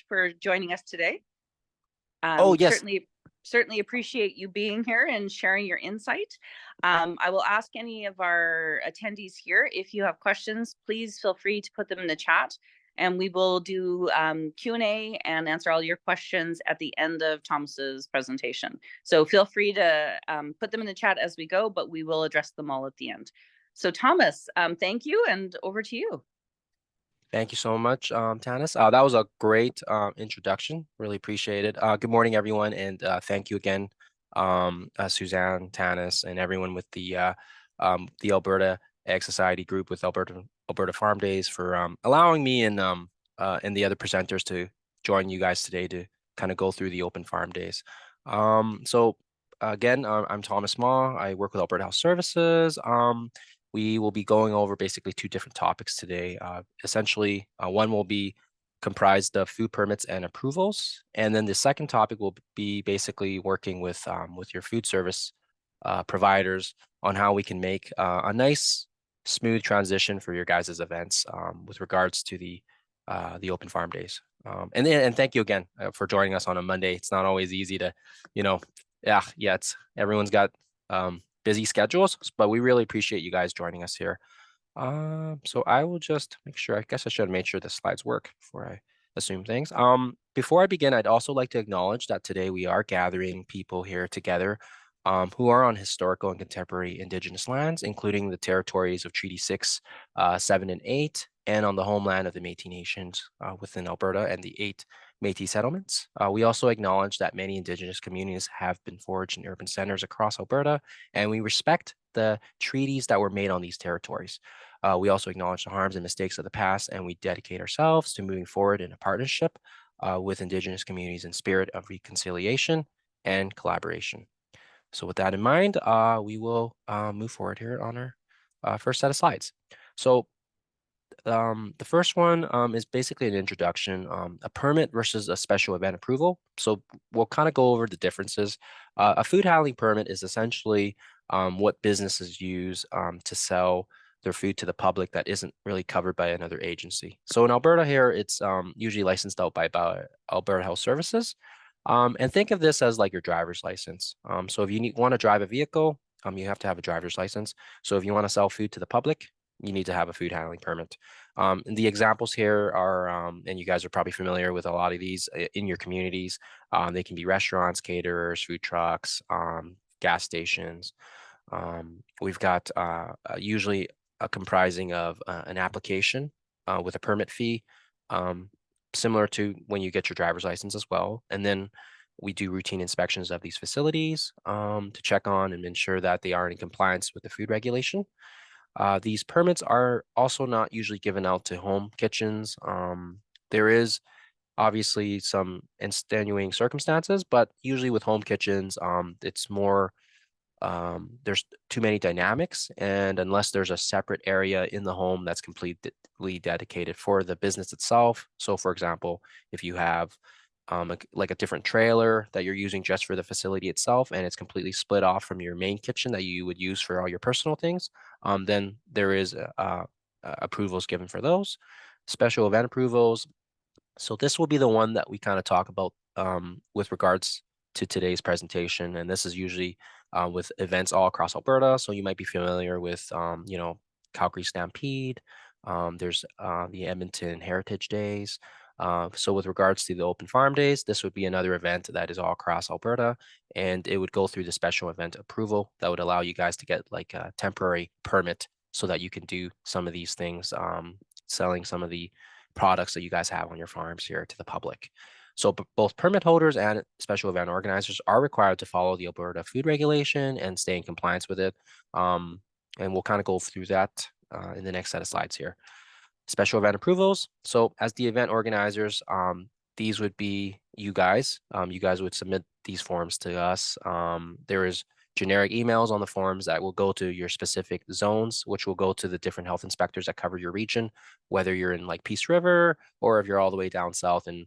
for joining us today. Oh, yes. Certainly appreciate you being here and sharing your insight. I will ask any of our attendees here if you have questions. Please feel free to put them in the chat, and we will do Q&A and answer all your questions at the end of Thomas's presentation. So feel free to put them in the chat as we go, but we will address them all at the end. So Thomas, thank you, and over to you. Thank you so much, Tanis. That was a great introduction. Really appreciate it. Good morning, everyone, and thank you again, Suzanne, Tanis, and everyone with the Alberta Ag Society group with Alberta Farm Days for allowing me and the other presenters to join you guys today to kind of go through the Open Farm Days. So again, I'm Thomas Ma. I work with Alberta Health Services. We will be going over basically two different topics today. Essentially, one will be comprised of food permits and approvals, and then the second topic will be basically working with your food service providers on how we can make a nice, smooth transition for your guys' events with regards to the Open Farm Days. And thank you again for joining us on a Monday. It's not always easy to, it's everyone's got busy schedules, but we really appreciate you guys joining us here. So I will just make sure, I guess I should have made sure the slides work before I assume things. Before I begin, I'd also like to acknowledge that today we are gathering people here together who are on historical and contemporary Indigenous lands, including the territories of Treaty 6, 7, and 8, and on the homeland of the Métis Nations within Alberta and the 8 Métis settlements. We also acknowledge that many Indigenous communities have been forged in urban centers across Alberta, and we respect the treaties that were made on these territories. We also acknowledge the harms and mistakes of the past, and we dedicate ourselves to moving forward in a partnership with Indigenous communities in spirit of reconciliation and collaboration. So with that in mind, we will move forward here on our first set of slides. So the first one is basically an introduction, a permit versus a special event approval. So we'll kind of go over the differences. A food handling permit is essentially what businesses use to sell their food to the public that isn't really covered by another agency. So in Alberta here, it's usually licensed out by Alberta Health Services. And think of this as like your driver's license. So if you want to drive a vehicle, you have to have a driver's license. So if you want to sell food to the public, you need to have a food handling permit. And the examples here are, and you guys are probably familiar with a lot of these in your communities. They can be restaurants, caterers, food trucks, gas stations. We've got usually a comprising of an application with a permit fee, similar to when you get your driver's license as well. And then we do routine inspections of these facilities to check on and ensure that they are in compliance with the food regulation. These permits are also not usually given out to home kitchens. There is obviously some extenuating circumstances, but usually with home kitchens, it's more there's too many dynamics, and unless there's a separate area in the home that's completely dedicated for the business itself. So for example, if you have like a different trailer that you're using just for the facility itself, and it's completely split off from your main kitchen that you would use for all your personal things, then there is approvals given for those. Special event approvals. So this will be the one that we kind of talk about with regards to today's presentation, and this is usually with events all across Alberta. So you might be familiar with, Calgary Stampede. There's the Edmonton Heritage Days. So with regards to the Open Farm Days, this would be another event that is all across Alberta, and it would go through the special event approval that would allow you guys to get like a temporary permit so that you can do some of these things, selling some of the products that you guys have on your farms here to the public. So both permit holders and special event organizers are required to follow the Alberta food regulation and stay in compliance with it. And we'll kind of go through that in the next set of slides here. Special event approvals. So as the event organizers, these would be you guys. You guys would submit these forms to us. There is generic emails on the forms that will go to your specific zones, which will go to the different health inspectors that cover your region, whether you're in like Peace River or if you're all the way down south and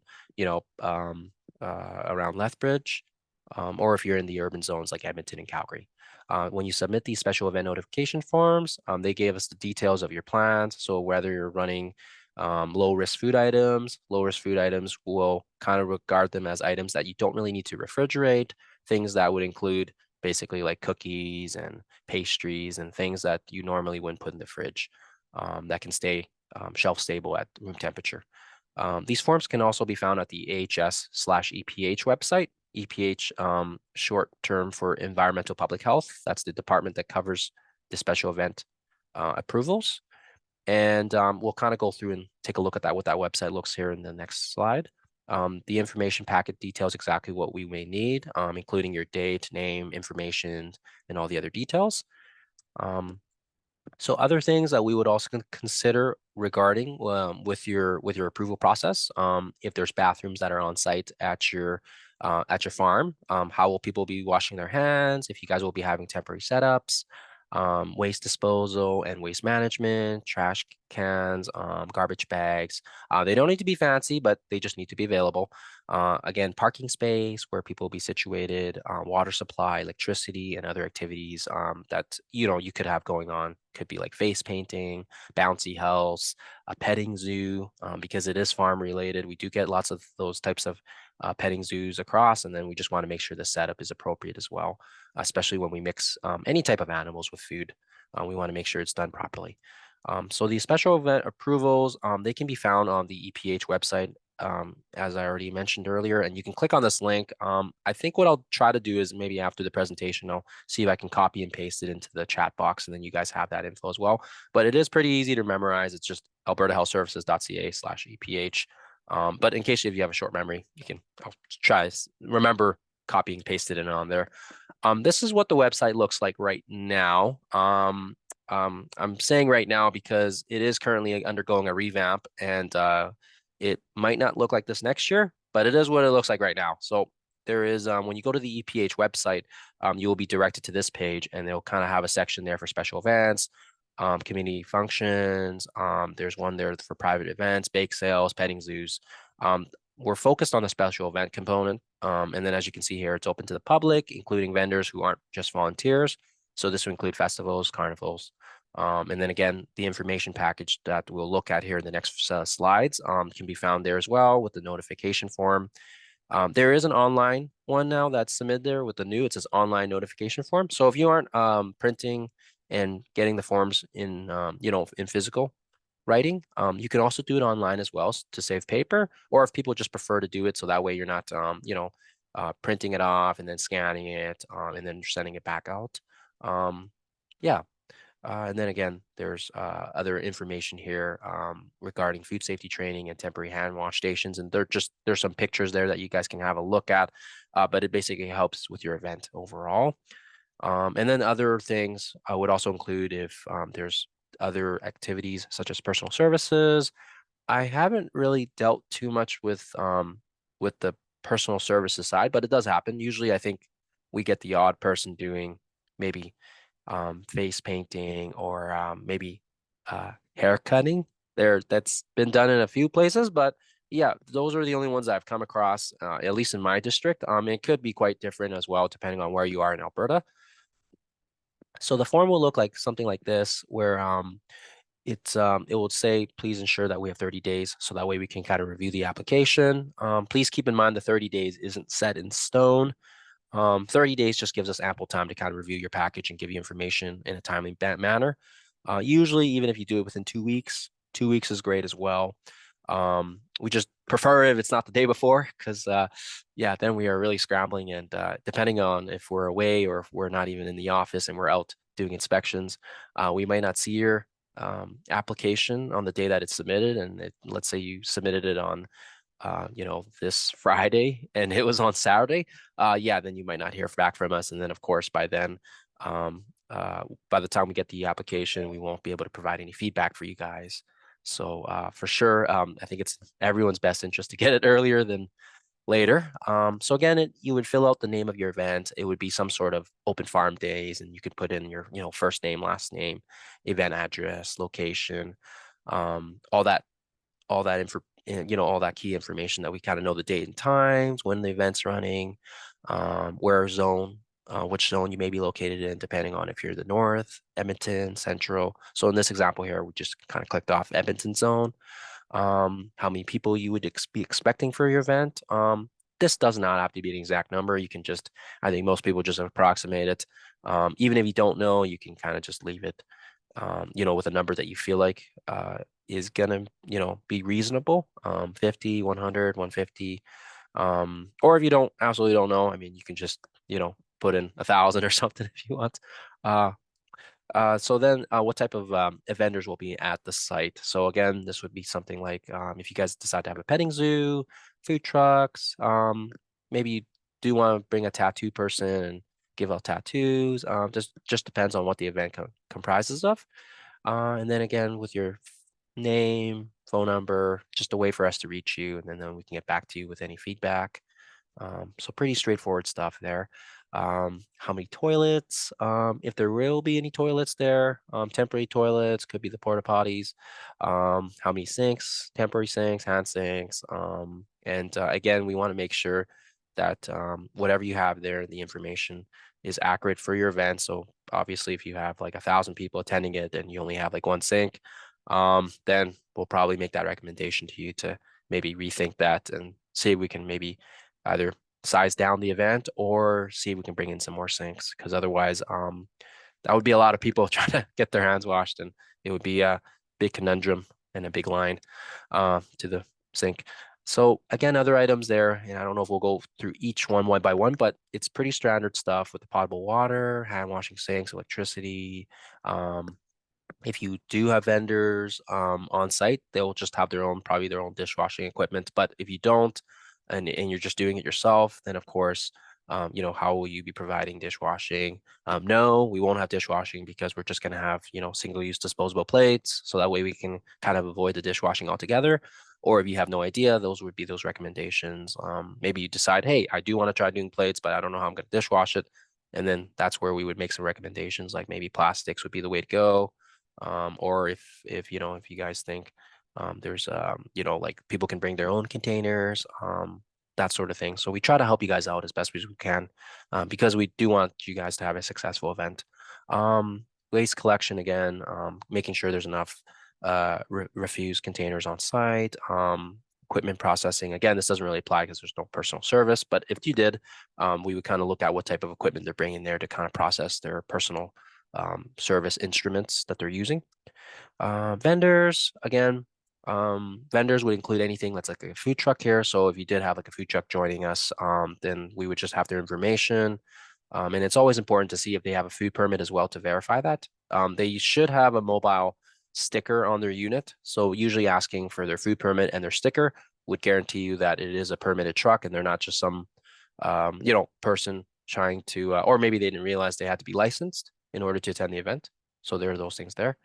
around Lethbridge, or if you're in the urban zones like Edmonton and Calgary. When you submit these special event notification forms, they gave us the details of your plans. So whether you're running Low risk food items. Low risk food items will kind of regard them as items that you don't really need to refrigerate. Things that would include basically like cookies and pastries and things that you normally wouldn't put in the fridge, that can stay shelf stable at room temperature. These forms can also be found at the AHS/EPH website. EPH, short term for Environmental Public Health. That's the department that covers the special event approvals. And we'll kind of go through and take a look at that, what that website looks here in the next slide. The information packet details exactly what we may need, including your date, name, information, and all the other details. So other things that we would also consider regarding with your approval process, if there's bathrooms that are on site at your farm, how will people be washing their hands? If you guys will be having temporary setups, waste disposal and waste management, trash cans, garbage bags. They don't need to be fancy, but they just need to be available. Again, parking space where people will be situated, water supply, electricity, and other activities that you could have going on. Could be like face painting, bouncy house, a petting zoo, because it is farm related. We do get lots of those types of petting zoos across, and then we just want to make sure the setup is appropriate as well, especially when we mix any type of animals with food. We want to make sure it's done properly. So the special event approvals, they can be found on the EPH website, as I already mentioned earlier, and you can click on this link. I think what I'll try to do is maybe after the presentation, I'll see if I can copy and paste it into the chat box, and then you guys have that info as well. But it is pretty easy to memorize. It's just albertahealthservices.ca/EPH. But in case if you have a short memory, I'll try remember copying, pasted it on there. This is what the website looks like right now. I'm saying right now because it is currently undergoing a revamp, and it might not look like this next year, but it is what it looks like right now. So there is, when you go to the EPH website, you will be directed to this page, and they'll kind of have a section there for special events, community functions. There's one there for private events, bake sales, petting zoos. We're focused on the special event component. And then as you can see here, it's open to the public, including vendors who aren't just volunteers. So this will include festivals, carnivals. And then again, the information package that we'll look at here in the next slides can be found there as well with the notification form. There is an online one now that's submitted there with the new, it says online notification form. So if you aren't printing and getting the forms in, in physical writing, you can also do it online as well to save paper, or if people just prefer to do it so that way you're not, printing it off and then scanning it and then sending it back out. Yeah. And then again, there's other information here regarding food safety training and temporary hand wash stations. And there's some pictures there that you guys can have a look at, but it basically helps with your event overall. And then other things would also include if there's other activities such as personal services. I haven't really dealt too much with the personal services side, but it does happen. Usually, I think we get the odd person doing maybe face painting or maybe hair cutting. That's been done in a few places, but yeah, those are the only ones I've come across, at least in my district. It could be quite different as well, depending on where you are in Alberta. So the form will look like something like this, where it will say, please ensure that we have 30 days, so that way we can kind of review the application. Please keep in mind the 30 days isn't set in stone. 30 days just gives us ample time to kind of review your package and give you information in a timely manner. Usually, even if you do it within 2 weeks, 2 weeks is great as well. We just prefer if it's not the day before, because yeah, then we are really scrambling, and depending on if we're away or if we're not even in the office and we're out doing inspections, we might not see your application on the day that it's submitted. And let's say you submitted it on this Friday and it was on Saturday, yeah, then you might not hear back from us. And then, of course, by then, by the time we get the application, we won't be able to provide any feedback for you guys. So for sure, I think it's everyone's best interest to get it earlier than later. So again, you would fill out the name of your event. It would be some sort of open farm days, and you could put in your, first name, last name, event address, location, all that info, all that key information that we kind of know the date and times, when the event's running, where zone, which zone you may be located in, depending on if you're the north, Edmonton, central. So in this example here, we just kind of clicked off Edmonton zone. how many people you would be expecting for your event. This does not have to be an exact number. You can just, I think most people just approximate it. Even if you don't know, you can kind of just leave it, with a number that you feel like is gonna, be reasonable. 50, 100, 150. Or if you don't absolutely don't know, I mean, you can just, put in 1,000 or something if you want. Uh, so then, what type of vendors will be at the site? So again, this would be something like if you guys decide to have a petting zoo, food trucks, maybe you do want to bring a tattoo person and give out tattoos. Just depends on what the event comprises of. And then again, with your name, phone number, just a way for us to reach you, and then we can get back to you with any feedback. So pretty straightforward stuff there. How many toilets? If there will be any toilets there, temporary toilets, could be the porta potties. How many sinks, temporary sinks, hand sinks. And again, we want to make sure that whatever you have there, the information is accurate for your event. So obviously, if you have like 1,000 people attending it and you only have like one sink, then we'll probably make that recommendation to you to maybe rethink that and see if we can maybe either size down the event or see if we can bring in some more sinks, because otherwise that would be a lot of people trying to get their hands washed, and it would be a big conundrum and a big line to the sink. So again, other items there, and I don't know if we'll go through each one by one, but it's pretty standard stuff with the potable water, hand washing sinks, electricity. If you do have vendors on site, they'll just have probably their own dishwashing equipment. But if you don't, and you're just doing it yourself, then of course, how will you be providing dishwashing? No, we won't have dishwashing because we're just going to have, single-use disposable plates. So that way we can kind of avoid the dishwashing altogether. Or if you have no idea, those would be those recommendations. Maybe you decide, hey, I do want to try doing plates, but I don't know how I'm going to dishwash it. And then that's where we would make some recommendations, like maybe plastics would be the way to go. Or if you guys think there's like people can bring their own containers, that sort of thing. So we try to help you guys out as best as we can, because we do want you guys to have a successful event. Waste collection again, making sure there's enough refuse containers on site. Equipment processing, again, this doesn't really apply because there's no personal service, but if you did, we would kind of look at what type of equipment they're bringing there to kind of process their personal service instruments that they're using. Vendors, again, vendors would include anything that's like a food truck here. So if you did have like a food truck joining us, then we would just have their information. And it's always important to see if they have a food permit as well to verify that. They should have a mobile sticker on their unit. So usually asking for their food permit and their sticker would guarantee you that it is a permitted truck and they're not just some, person trying to, or maybe they didn't realize they had to be licensed in order to attend the event. So there are those things there.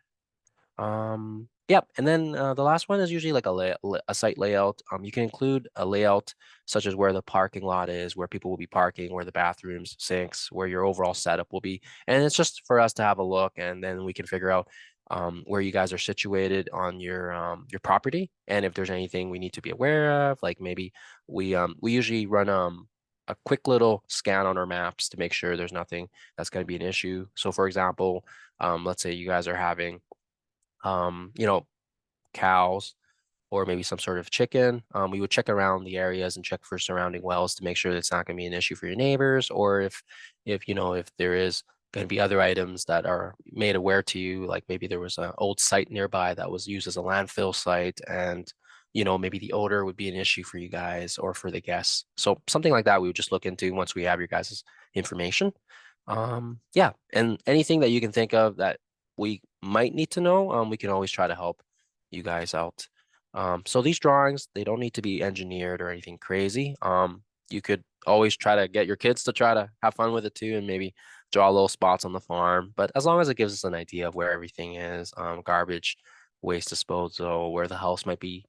Yep. And then the last one is usually like a site layout. You can include a layout such as where the parking lot is, where people will be parking, where the bathrooms, sinks, where your overall setup will be. And it's just for us to have a look, and then we can figure out where you guys are situated on your property, and if there's anything we need to be aware of. Like maybe we usually run a quick little scan on our maps to make sure there's nothing that's going to be an issue. So for example, let's say you guys are having cows or maybe some sort of chicken. We would check around the areas and check for surrounding wells to make sure that it's not going to be an issue for your neighbors, or if there is going to be other items that are made aware to you, like maybe there was an old site nearby that was used as a landfill site, and maybe the odor would be an issue for you guys or for the guests. So something like that we would just look into once we have your guys' information. Yeah, and anything that you can think of that we might need to know, we can always try to help you guys out. So these drawings, they don't need to be engineered or anything crazy. You could always try to get your kids to try to have fun with it too, and maybe draw little spots on the farm. But as long as it gives us an idea of where everything is, garbage, waste disposal, where the house might be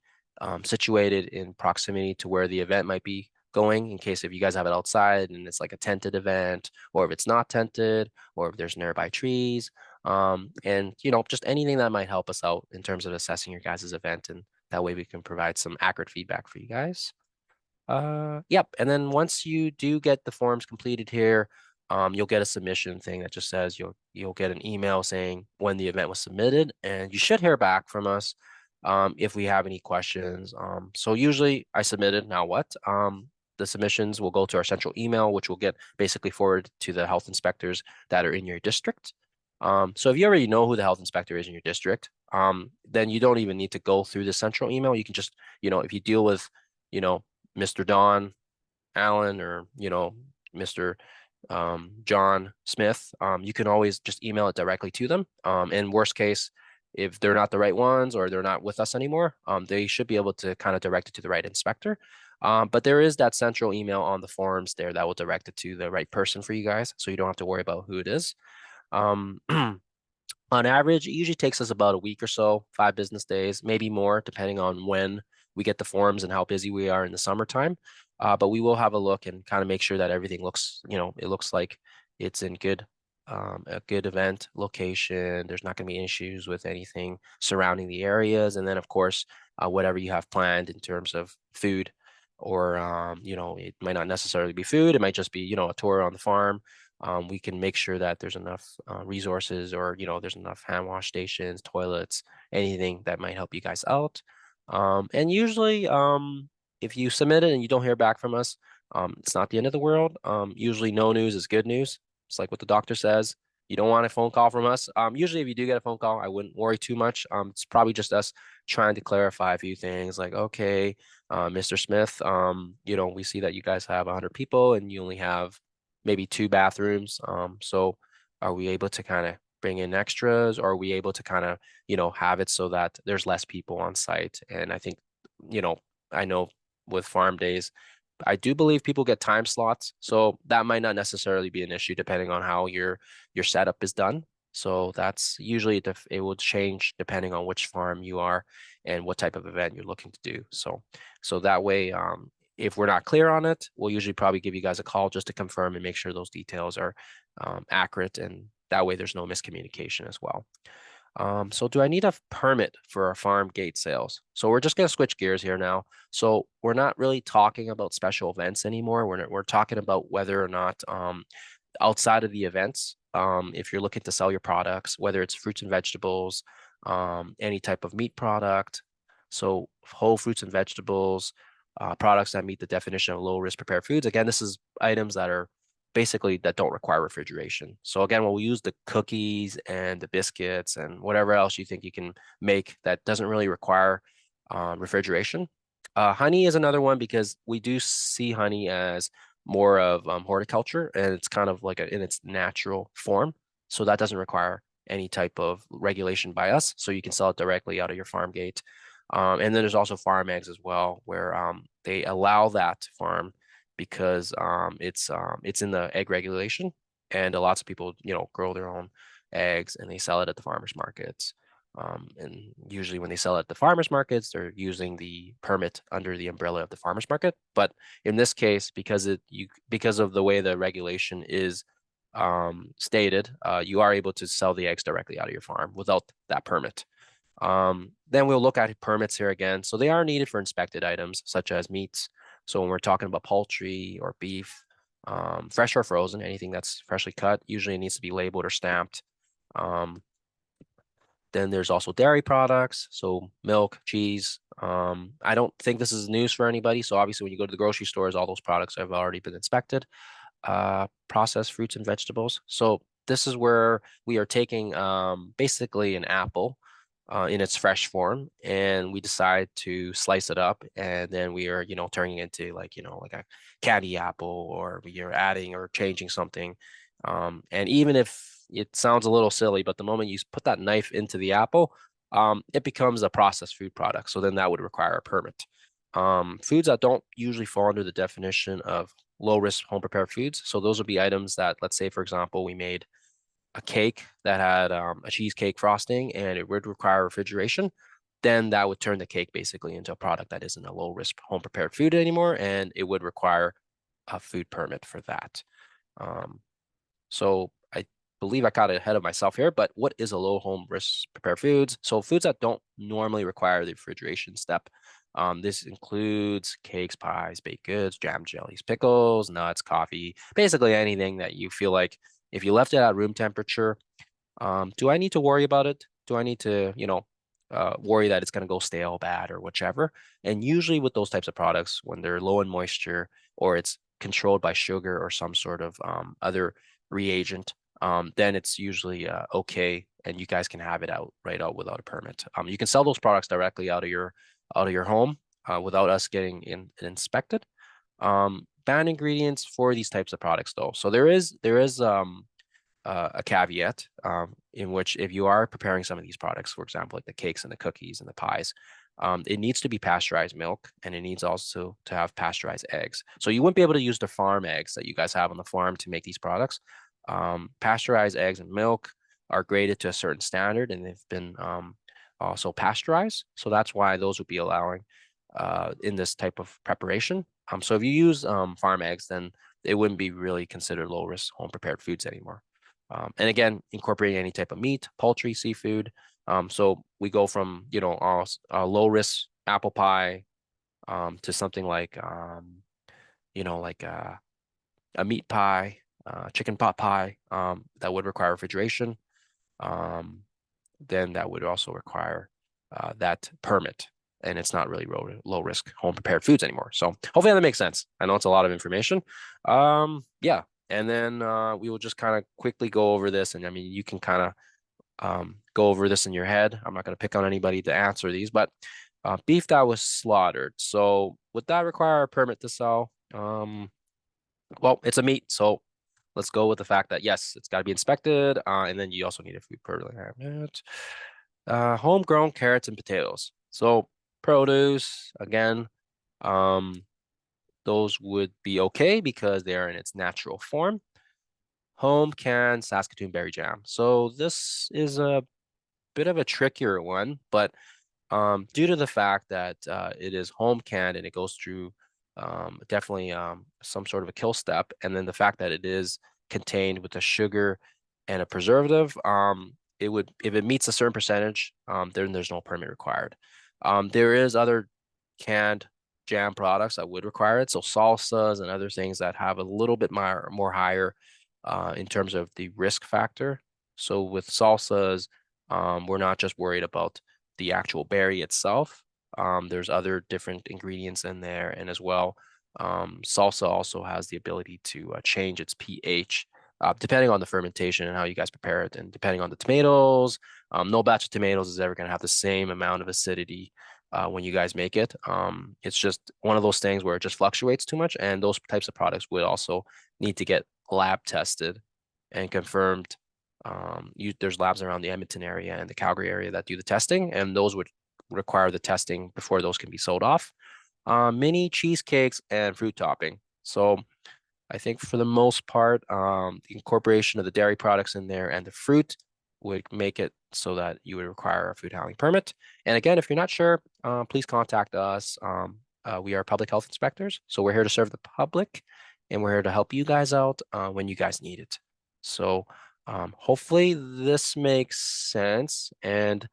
situated in proximity to where the event might be going, in case if you guys have it outside and it's like a tented event, or if it's not tented, or if there's nearby trees, and just anything that might help us out in terms of assessing your guys' event, and that way we can provide some accurate feedback for you guys. Yep. And then once you do get the forms completed here, you'll get a submission thing that just says you'll get an email saying when the event was submitted, and you should hear back from us if we have any questions. So usually I submitted. Now what? The submissions will go to our central email, which will get basically forwarded to the health inspectors that are in your district. So if you already know who the health inspector is in your district, then you don't even need to go through the central email. You can just, if you deal with, Mr. Don Allen or, Mr. John Smith, you can always just email it directly to them. In worst case, if they're not the right ones or they're not with us anymore, they should be able to kind of direct it to the right inspector. But there is that central email on the forums there that will direct it to the right person for you guys, so you don't have to worry about who it is. Um, on average, it usually takes us about a week or so, 5 business days, maybe more, depending on when we get the forms and how busy we are in the summertime. But we will have a look and kind of make sure that everything looks, it looks like it's in a good event location. There's not going to be issues with anything surrounding the areas. And then, of course, whatever you have planned in terms of food, or, it might not necessarily be food. It might just be, a tour on the farm. We can make sure that there's enough resources, or there's enough hand wash stations, toilets, anything that might help you guys out. And usually, if you submit it and you don't hear back from us, it's not the end of the world. Usually no news is good news. It's like what the doctor says. You don't want a phone call from us. Usually if you do get a phone call, I wouldn't worry too much. It's probably just us trying to clarify a few things, like, okay, Mr. Smith, we see that you guys have 100 people and you only have maybe 2 bathrooms. So are we able to kind of bring in extras, or are we able to kind of, have it so that there's less people on site? And I think, I know with farm days, I do believe people get time slots, so that might not necessarily be an issue depending on how your setup is done. So that's usually it will change depending on which farm you are and what type of event you're looking to do. So that way, if we're not clear on it, we'll usually probably give you guys a call just to confirm and make sure those details are accurate, and that way there's no miscommunication as well. So do I need a permit for our farm gate sales? So we're just going to switch gears here now. So we're not really talking about special events anymore. We're talking about whether or not, outside of the events, if you're looking to sell your products, whether it's fruits and vegetables, any type of meat product, so whole fruits and vegetables, products that meet the definition of low risk prepared foods. Again, this is items that are basically that don't require refrigeration. So again, we'll use the cookies and the biscuits and whatever else you think you can make that doesn't really require refrigeration. Honey is another one, because we do see honey as more of horticulture, and it's kind of like in its natural form. So that doesn't require any type of regulation by us. So you can sell it directly out of your farm gate. And then there's also farm eggs as well, where they allow that farm because it's in the egg regulation, and lots of people grow their own eggs and they sell it at the farmers markets. And usually when they sell it at the farmers markets, they're using the permit under the umbrella of the farmers market. But in this case, because of the way the regulation is stated, you are able to sell the eggs directly out of your farm without that permit. Then we'll look at permits here again. So they are needed for inspected items such as meats. So when we're talking about poultry or beef, fresh or frozen, anything that's freshly cut, usually needs to be labeled or stamped. Then there's also dairy products, so milk, cheese. I don't think this is news for anybody. So obviously when you go to the grocery stores, all those products have already been inspected. Processed fruits and vegetables. So this is where we are taking basically an apple in its fresh form, and we decide to slice it up, and then we are, turning it into like a candy apple, or we are adding or changing something. And even if it sounds a little silly, but the moment you put that knife into the apple, it becomes a processed food product. So then that would require a permit. Foods that don't usually fall under the definition of low risk home prepared foods. So those would be items that, let's say, for example, we made a cake that had a cheesecake frosting and it would require refrigeration. Then that would turn the cake basically into a product that isn't a low risk home prepared food anymore, and it would require a food permit for that. So I believe I got ahead of myself here, but what is a low home risk prepared foods? So foods that don't normally require the refrigeration step. This includes cakes, pies, baked goods, jam, jellies, pickles, nuts, coffee, basically anything that you feel like if you left it at room temperature, do I need to worry about it? Do I need to, worry that it's going to go stale, bad, or whichever. And usually with those types of products, when they're low in moisture or it's controlled by sugar or some sort of other reagent, then it's usually okay, and you guys can have it out right out without a permit. You can sell those products directly out of your home without us getting inspected. Banned ingredients for these types of products, though. So there is a caveat in which if you are preparing some of these products, for example, like the cakes and the cookies and the pies, it needs to be pasteurized milk, and it needs also to have pasteurized eggs. So you wouldn't be able to use the farm eggs that you guys have on the farm to make these products. Pasteurized eggs and milk are graded to a certain standard, and they've been also pasteurized. So that's why those would be allowing in this type of preparation. So if you use farm eggs, then it wouldn't be really considered low risk home prepared foods anymore. And again, incorporating any type of meat, poultry, seafood. So we go from, a low risk apple pie to something like, like a meat pie, chicken pot pie that would require refrigeration. Um, then that would also require that permit. And it's not really low risk home prepared foods anymore. So hopefully that makes sense. I know it's a lot of information. Yeah. And then we will just kind of quickly go over this. And I mean, you can kind of go over this in your head. I'm not going to pick on anybody to answer these, but beef that was slaughtered. So would that require a permit to sell? Well, it's a meat. So let's go with the fact that yes, it's got to be inspected. And then you also need a food permit. Homegrown carrots and potatoes. So produce, again, um, those would be okay because they are in its natural form. Home canned Saskatoon berry jam. So this is a bit of a trickier one, but due to the fact that it is home canned and it goes through definitely some sort of a kill step, and then the fact that it is contained with a sugar and a preservative, it would, if it meets a certain percentage, then there's no permit required. There is other canned jam products that would require it, so salsas and other things that have a little bit more higher in terms of the risk factor. So with salsas, we're not just worried about the actual berry itself. There's other different ingredients in there, and as well, salsa also has the ability to change its pH depending on the fermentation and how you guys prepare it, and depending on the tomatoes. No batch of tomatoes is ever going to have the same amount of acidity when you guys make it. It's just one of those things where it just fluctuates too much, and those types of products would also need to get lab tested and confirmed. There's labs around the Edmonton area and the Calgary area that do the testing, and those would require the testing before those can be sold off. Mini cheesecakes and fruit topping. So I think for the most part, the incorporation of the dairy products in there and the fruit would make it so that you would require a food handling permit. And again, if you're not sure, please contact us. We are public health inspectors, so we're here to serve the public, and we're here to help you guys out when you guys need it. So hopefully this makes sense. And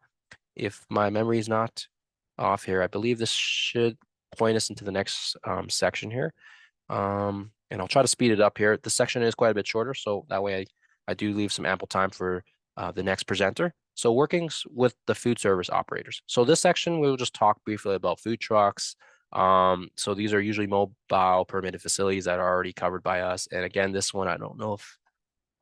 if my memory is not off here, I believe this should point us into the next section here. And I'll try to speed it up here. This section is quite a bit shorter, so that way I do leave some ample time for the next presenter. So working with the food service operators. So this section, we will just talk briefly about food trucks. So these are usually mobile permitted facilities that are already covered by us. And again, this one, I don't know if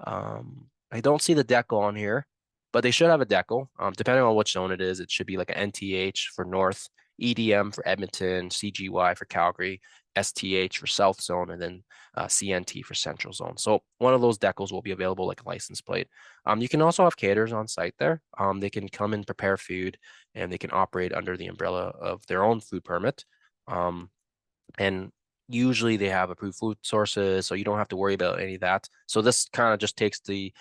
I don't see the decal on here, but they should have a decal. Depending on which zone it is, it should be like an NTH for North, EDM for Edmonton, CGY for Calgary, STH for South Zone, and then CNT for Central Zone. So one of those decals will be available like a license plate. You can also have caterers on site there. They can come and prepare food, and they can operate under the umbrella of their own food permit. And usually they have approved food sources, so you don't have to worry about any of that. So this kind of just takes the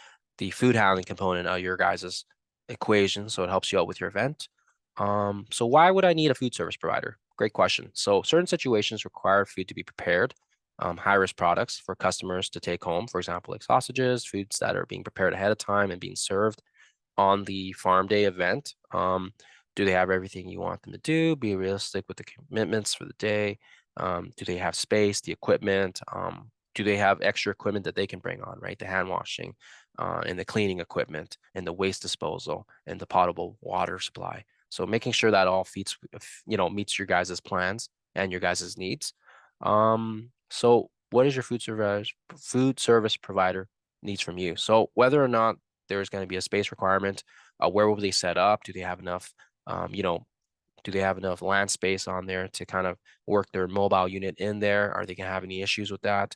food handling component of your guys's equation, so it helps you out with your event. So why would I need a food service provider? Great question. So certain situations require food to be prepared, high-risk products for customers to take home, for example, like sausages, foods that are being prepared ahead of time and being served on the farm day event. Do they have everything you want them to do? Be realistic with the commitments for the day. Do they have space, the equipment? Do they have extra equipment that they can bring on, right? The hand washing and the cleaning equipment and the waste disposal and the potable water supply. So making sure that all meets your guys' plans and your guys' needs. So what is your food service provider needs from you? So whether or not there's going to be a space requirement, where will they set up? Do they have enough, um, you know, do they have enough land space on there to kind of work their mobile unit in there? Are they going to have any issues with that?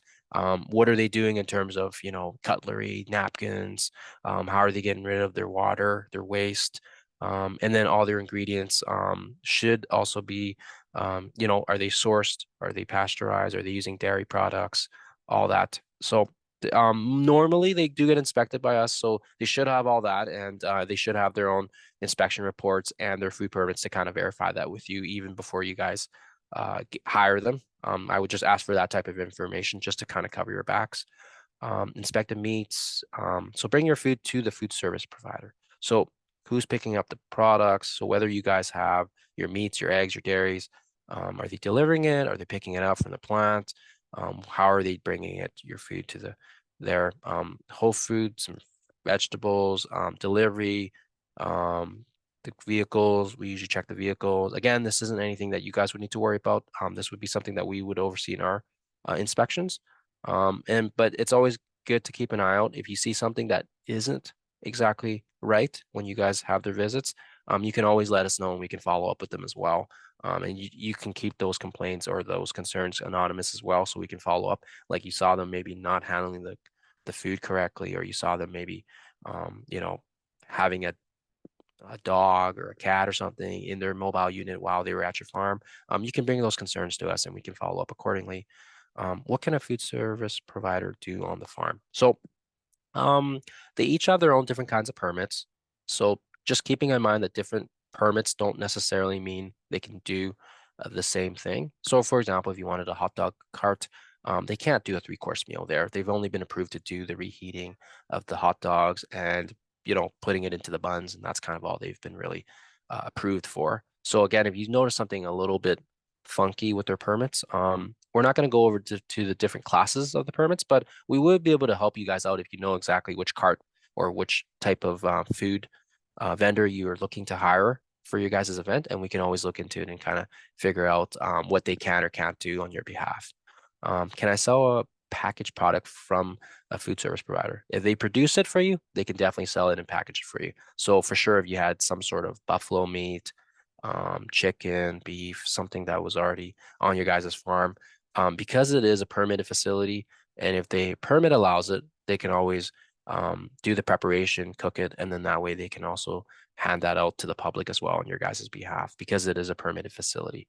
What are they doing in terms of, cutlery, napkins? How are they getting rid of their water, their waste? And then all their ingredients should also be, are they sourced? Are they pasteurized? Are they using dairy products? All that. So normally they do get inspected by us, so they should have all that, and they should have their own inspection reports and their food permits to kind of verify that with you even before you guys hire them. I would just ask for that type of information just to kind of cover your backs. Inspected meats. So bring your food to the food service provider. So who's picking up the products? So whether you guys have your meats, your eggs, your dairies, are they delivering it? Are they picking it up from the plant? How are they bringing your food to their whole foods and vegetables, delivery, the vehicles? We usually check the vehicles. Again, this isn't anything that you guys would need to worry about. This would be something that we would oversee in our inspections. But it's always good to keep an eye out. If you see something that isn't exactly right when you guys have their visits, you can always let us know and we can follow up with them as well. And you can keep those complaints or those concerns anonymous as well, so we can follow up. Like you saw them maybe not handling the food correctly, or you saw them maybe, having a dog or a cat or something in their mobile unit while they were at your farm. You can bring those concerns to us and we can follow up accordingly. What can a food service provider do on the farm? So they each have their own different kinds of permits. So just keeping in mind that different permits don't necessarily mean they can do the same thing. So for example, if you wanted a hot dog cart, they can't do a three-course meal there. They've only been approved to do the reheating of the hot dogs and, putting it into the buns, and that's kind of all they've been really approved for. So again, if you notice something a little bit funky with their permits, we're not going to go over to the different classes of the permits, but we would be able to help you guys out if you know exactly which cart or which type of food vendor you are looking to hire for your guys' event, and we can always look into it and kind of figure out what they can or can't do on your behalf. Can I sell a packaged product from a food service provider? If they produce it for you, they can definitely sell it and package it for you. So for sure, if you had some sort of buffalo meat, chicken, beef, something that was already on your guys' farm, because it is a permitted facility, and if the permit allows it, they can always do the preparation, cook it, and then that way they can also hand that out to the public as well on your guys' behalf because it is a permitted facility.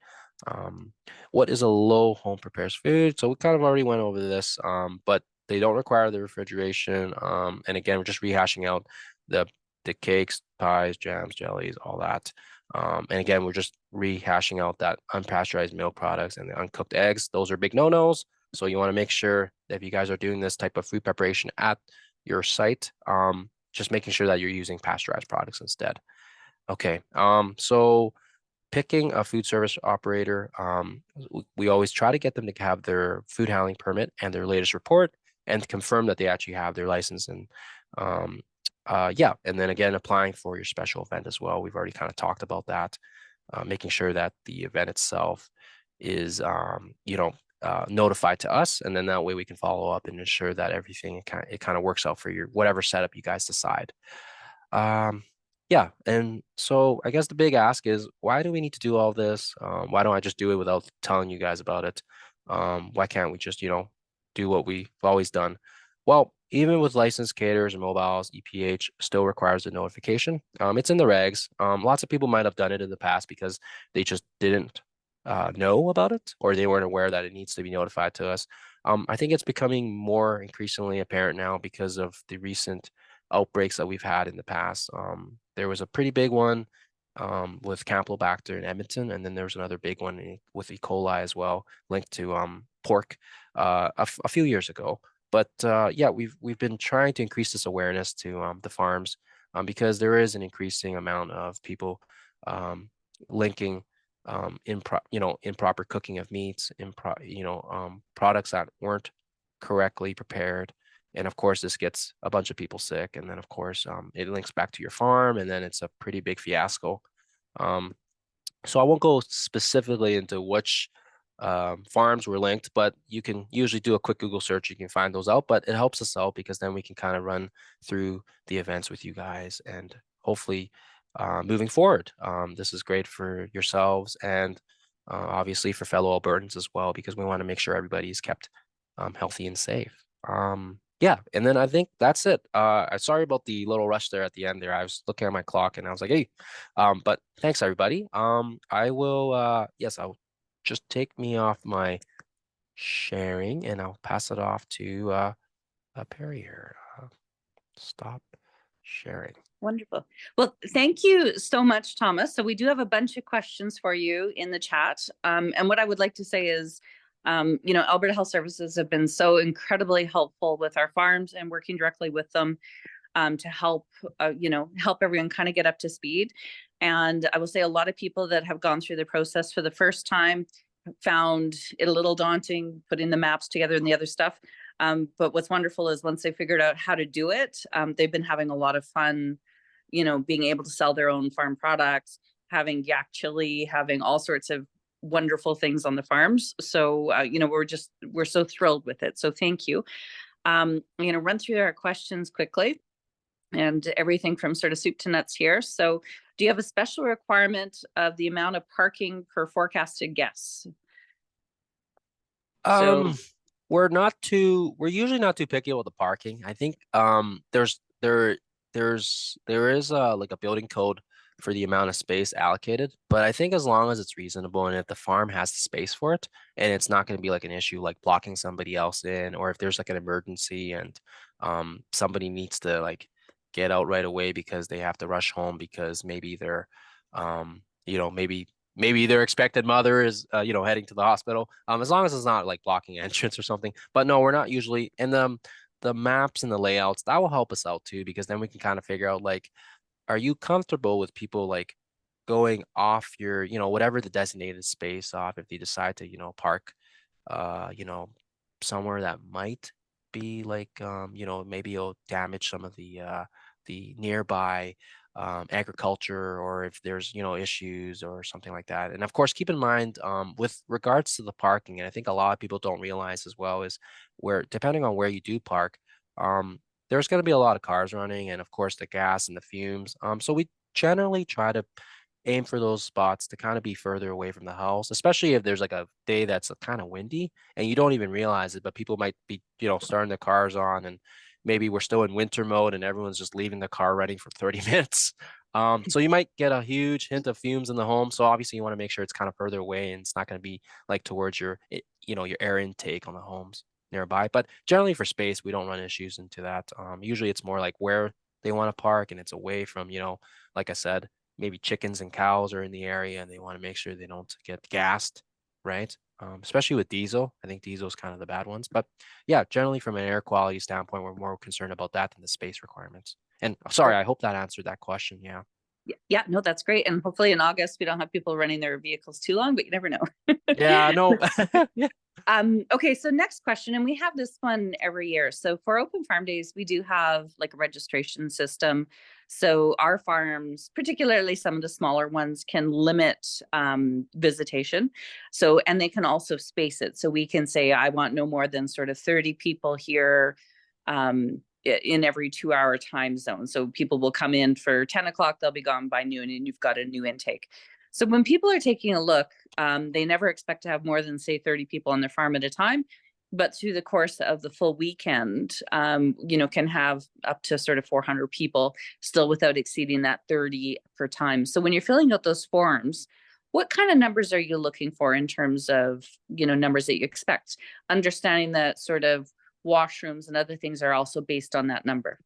What is a low home prepares food? So we kind of already went over this, but they don't require the refrigeration. And again, we're just rehashing out the the cakes, pies, jams, jellies, all that. And again, we're just rehashing out that unpasteurized milk products and the uncooked eggs. Those are big no-nos. So you want to make sure that if you guys are doing this type of food preparation at your site, just making sure that you're using pasteurized products instead. Okay. So picking a food service operator, we always try to get them to have their food handling permit and their latest report and to confirm that they actually have their license. And yeah, and then again, applying for your special event as well. We've already kind of talked about that, making sure that the event itself is, notified to us, and then that way we can follow up and ensure that everything it kind of works out for your whatever setup you guys decide. Um, yeah, and so I guess the big ask is, why do we need to do all this? Why don't I just do it without telling you guys about it? Why can't we just, do what we've always done? Well, even with licensed caterers and mobiles, EPH still requires a notification. It's in the regs. Lots of people might have done it in the past because they just didn't know about it, or they weren't aware that it needs to be notified to us. I think it's becoming more increasingly apparent now because of the recent outbreaks that we've had in the past. There was a pretty big one with Campylobacter in Edmonton, and then there was another big one with E. coli as well, linked to pork a few years ago. But yeah, we've been trying to increase this awareness to the farms because there is an increasing amount of people linking improper cooking of meats, products that weren't correctly prepared. And of course, this gets a bunch of people sick. And then, of course, it links back to your farm, and then it's a pretty big fiasco. So I won't go specifically into which farms were linked, but you can usually do a quick Google search. You can find those out, but it helps us out because then we can kind of run through the events with you guys and hopefully moving forward. This is great for yourselves and obviously for fellow Albertans as well, because we want to make sure everybody is kept healthy and safe. Yeah, and then I think that's it. Sorry about the little rush there at the end there. I was looking at my clock and I was like, hey, but thanks everybody. I will yes, I'll just take me off my sharing and I'll pass it off to Perry here. Stop sharing. Wonderful. Well, thank you so much, Thomas. So we do have a bunch of questions for you in the chat. And what I would like to say is, Alberta Health Services have been so incredibly helpful with our farms and working directly with them to help, help everyone kind of get up to speed. And I will say a lot of people that have gone through the process for the first time found it a little daunting, putting the maps together and the other stuff. But what's wonderful is once they figured out how to do it, they've been having a lot of fun, being able to sell their own farm products, having yak chili, having all sorts of wonderful things on the farms. So, we're so thrilled with it. So thank you. I'm going to run through our questions quickly and everything from sort of soup to nuts here. So do you have a special requirement of the amount of parking per forecasted guests? So, Um, we're usually not too picky about the parking. I think there is like a building code for the amount of space allocated, but I think as long as it's reasonable and if the farm has the space for it and it's not going to be like an issue like blocking somebody else in, or if there's like an emergency and somebody needs to like get out right away because they have to rush home because maybe they're maybe their expected mother is heading to the hospital, as long as it's not like blocking entrance or something. But no, we're not usually. And the maps and the layouts that will help us out too, because then we can kind of figure out like, are you comfortable with people like going off your, whatever the designated space off if they decide to, park somewhere that might be like maybe it'll damage some of the nearby agriculture, or if there's issues or something like that. And of course keep in mind with regards to the parking, and I think a lot of people don't realize as well, is where depending on where you do park, there's going to be a lot of cars running, and of course the gas and the fumes. So we generally try to aim for those spots to kind of be further away from the house, especially if there's like a day that's kind of windy and you don't even realize it, but people might be, starting the cars on, and maybe we're still in winter mode and everyone's just leaving the car running for 30 minutes. So you might get a huge hint of fumes in the home. So obviously you want to make sure it's kind of further away and it's not going to be like towards your air intake on the homes nearby. But generally for space, we don't run issues into that. Usually it's more like where they want to park and it's away from, like I said, maybe chickens and cows are in the area and they want to make sure they don't get gassed, right? Especially with diesel. I think diesel is kind of the bad ones. But yeah, generally from an air quality standpoint, we're more concerned about that than the space requirements. And sorry, I hope that answered that question. Yeah. yeah, no, that's great. And hopefully in August, we don't have people running their vehicles too long, but you never know. Yeah, no. Yeah. Okay, so next question, and we have this one every year. So for Open Farm Days, we do have like a registration system. So our farms, particularly some of the smaller ones, can limit visitation. So, and they can also space it. So we can say, I want no more than sort of 30 people here in every 2-hour time zone. So people will come in for 10 o'clock, they'll be gone by noon, and you've got a new intake. So when people are taking a look, they never expect to have more than, say, 30 people on their farm at a time. But through the course of the full weekend, can have up to sort of 400 people still without exceeding that 30 per time. So when you're filling out those forms, what kind of numbers are you looking for in terms of, numbers that you expect? Understanding that sort of washrooms and other things are also based on that number.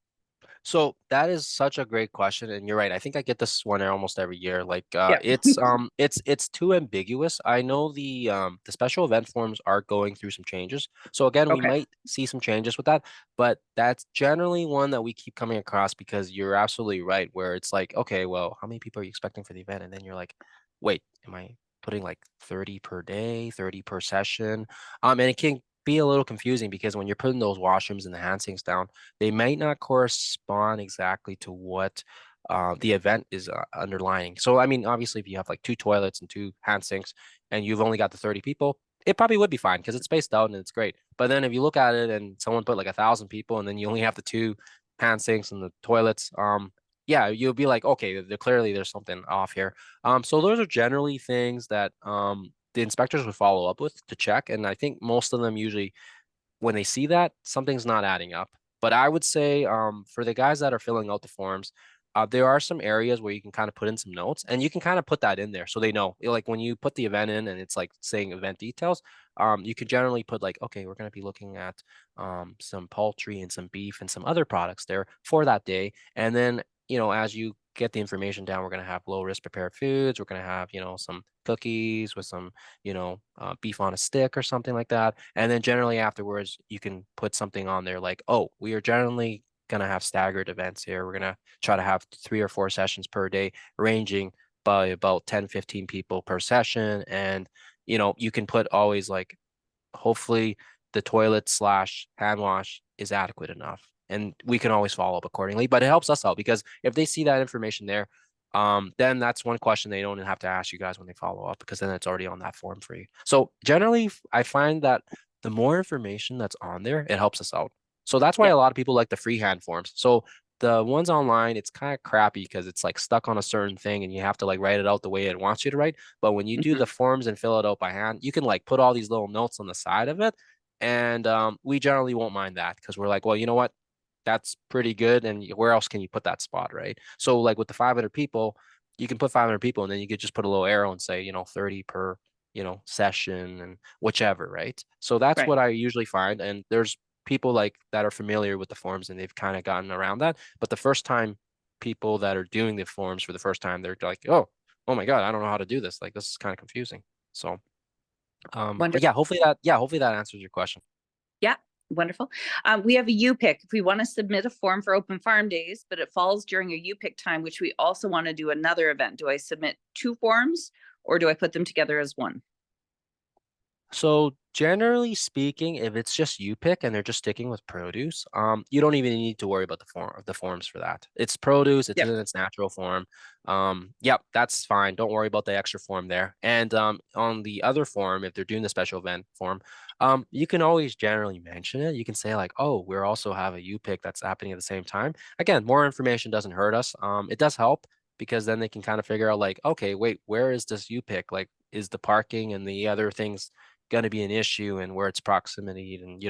So that is such a great question, and you're right. I think I get this one almost every year. Like, Yeah. it's too ambiguous. I know the special event forms are going through some changes. So again, we Okay. might see some changes with that, but that's generally one that we keep coming across because you're absolutely right. Where it's like, okay, well, how many people are you expecting for the event? And then you're like, wait, am I putting like 30 per day, 30 per session? And it can be a little confusing because when you're putting those washrooms and the hand sinks down, they might not correspond exactly to what the event is underlying. So I mean, obviously, if you have like two toilets and two hand sinks, and you've only got the 30 people, it probably would be fine because it's spaced out and it's great. But then if you look at it and someone put like 1,000 people, and then you only have the two hand sinks and the toilets, yeah, you'll be like, okay, clearly there's something off here. So those are generally things that the inspectors would follow up with to check, and I think most of them usually when they see that, something's not adding up. But I would say for the guys that are filling out the forms, there are some areas where you can kind of put in some notes and you can kind of put that in there so they know. Like when you put the event in and it's like saying event details, you can generally put like, okay, we're going to be looking at some poultry and some beef and some other products there for that day. And then, as you get the information down, we're going to have low risk prepared foods. We're going to have, some cookies with some, beef on a stick or something like that. And then generally afterwards, you can put something on there like, oh, we are generally going to have staggered events here. We're going to try to have 3 or 4 sessions per day, ranging by about 10, 15 people per session. And, you can put always like, hopefully the toilet slash hand wash is adequate enough. And we can always follow up accordingly. But it helps us out because if they see that information there, then that's one question they don't have to ask you guys when they follow up because then it's already on that form for you. So generally, I find that the more information that's on there, it helps us out. So that's why Yeah. a lot of people like the freehand forms. So the ones online, it's kind of crappy because it's like stuck on a certain thing and you have to like write it out the way it wants you to write. But when you do Mhm. the forms and fill it out by hand, you can like put all these little notes on the side of it. And we generally won't mind that because we're like, well, you know what? That's pretty good. And where else can you put that spot, right? So like with the 500 people, you can put 500 people and then you could just put a little arrow and say, 30 per, session and whichever, right? So that's Right. what I usually find. And there's people like that are familiar with the forms and they've kind of gotten around that. But the first time people that are doing the forms for the first time, they're like, oh my God, I don't know how to do this. Like this is kind of confusing. So but Wonderful. yeah, hopefully that answers your question. Yeah. Wonderful. We have a U-Pick. If we want to submit a form for open farm days, but it falls during a U-Pick time, which we also want to do another event, do I submit two forms or do I put them together as one? So generally speaking, if it's just you pick and they're just sticking with produce, you don't even need to worry about the forms for that. It's produce, it's Yep. in its natural form. Yep, that's fine. Don't worry about the extra form there. And on the other form, if they're doing the special event form, you can always generally mention it. You can say like, oh, we also have a U pick that's happening at the same time. Again, more information doesn't hurt us. It does help because then they can kind of figure out like, okay, wait, where is this U pick? Like, is the parking and the other things going to be an issue and where it's proximity and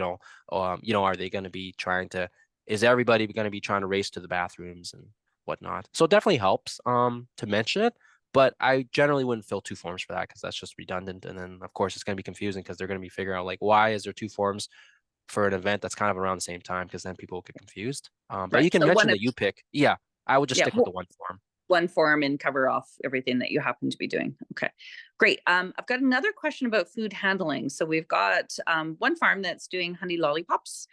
are they going to be trying to is everybody going to be trying to race to the bathrooms and whatnot, so it definitely helps to mention it, but I generally wouldn't fill two forms for that because that's just redundant, and then of course it's going to be confusing because they're going to be figuring out like why is there two forms for an event that's kind of around the same time because then people get confused, but Right. you can So mention one of, that you pick, yeah, I would just yeah, stick with the one form. one form and cover off everything that you happen to be doing. Okay, great. I've got another question about food handling. So we've got one farm that's doing honey lollipops,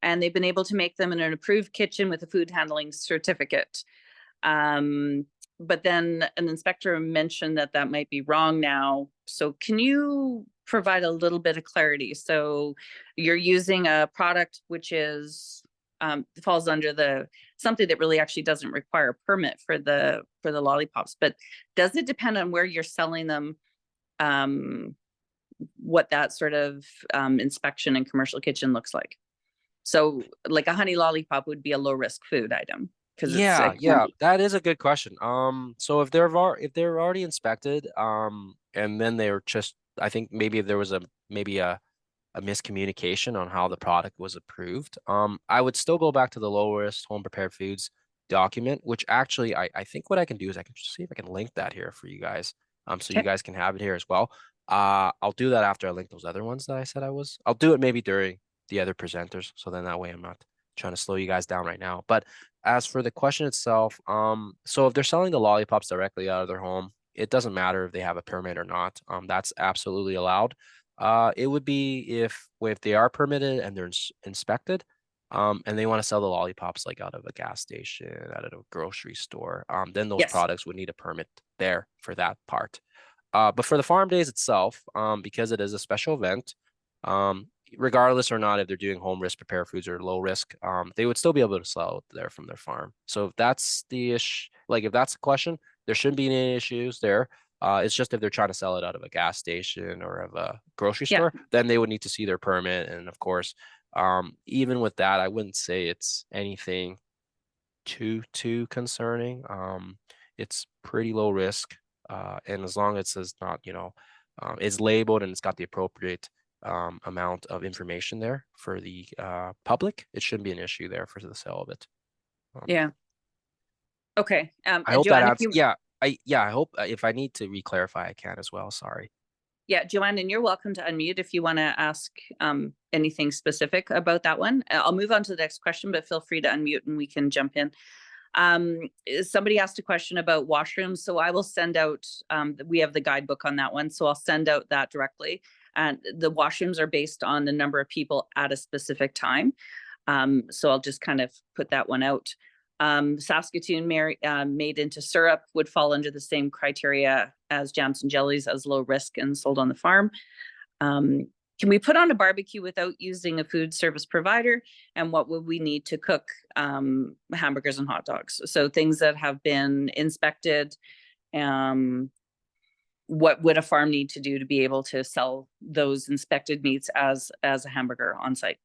and they've been able to make them in an approved kitchen with a food handling certificate. Um, but then an inspector mentioned that that might be wrong now. So can you provide a little bit of clarity? So you're using a product which is falls under the something that really actually doesn't require a permit for the lollipops. But does it depend on where you're selling them? Um, what that sort of inspection and commercial kitchen looks like? So, like a honey lollipop would be a low risk food item because it's a Yeah, candy. that is a good question. So if they're already inspected, and then they're just, I think maybe there was maybe a miscommunication on how the product was approved. I would still go back to the low risk home prepared foods document, which actually I think what I can do is I can just see if I can link that here for you guys. So you Okay. guys can have it here as well. I'll do that after I link those other ones that I said I was. I'll do it maybe during the other presenters, so then that way I'm not trying to slow you guys down right now. But as for the question itself, so if they're selling the lollipops directly out of their home, it doesn't matter if they have a permit or not. That's absolutely allowed. It would be if they are permitted and they're inspected, and they want to sell the lollipops like out of a gas station, out of a grocery store, then those Yes. products would need a permit there for that part. But for the farm days itself, because it is a special event, regardless or not if they're doing home risk prepared foods or low risk, they would still be able to sell there from their farm. So if that's the ish, Like if that's the question, there shouldn't be any issues there. It's just if they're trying to sell it out of a gas station or of a grocery Yeah. store, then they would need to see their permit. And of course, even with that, I wouldn't say it's anything too concerning. It's pretty low risk, and as long as it's not, it's labeled and it's got the appropriate amount of information there for the public, it shouldn't be an issue there for the sale of it. Um, Yeah. Okay. I hope that Joanne, if answers. you, Yeah, I hope if I need to re-clarify, I can as well. Sorry. yeah, Joanne, and you're welcome to unmute if you want to ask anything specific about that one. I'll move on to the next question, but feel free to unmute and we can jump in. Somebody asked a question about washrooms, so I will send out, we have the guidebook on that one, so I'll send out that directly. And the washrooms are based on the number of people at a specific time. So I'll just kind of put that one out. Saskatoon made into syrup would fall under the same criteria as jams and jellies, as low risk and sold on the farm. Can we put on a barbecue without using a food service provider? And what would we need to cook hamburgers and hot dogs? So things that have been inspected. What would a farm need to do to be able to sell those inspected meats as a hamburger on site?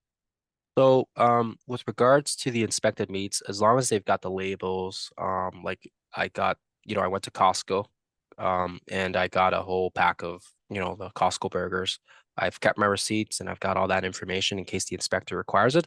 So, with regards to the inspected meats, as long as they've got the labels, like I got, I went to Costco, and I got a whole pack of, the Costco burgers. I've kept my receipts and I've got all that information in case the inspector requires it.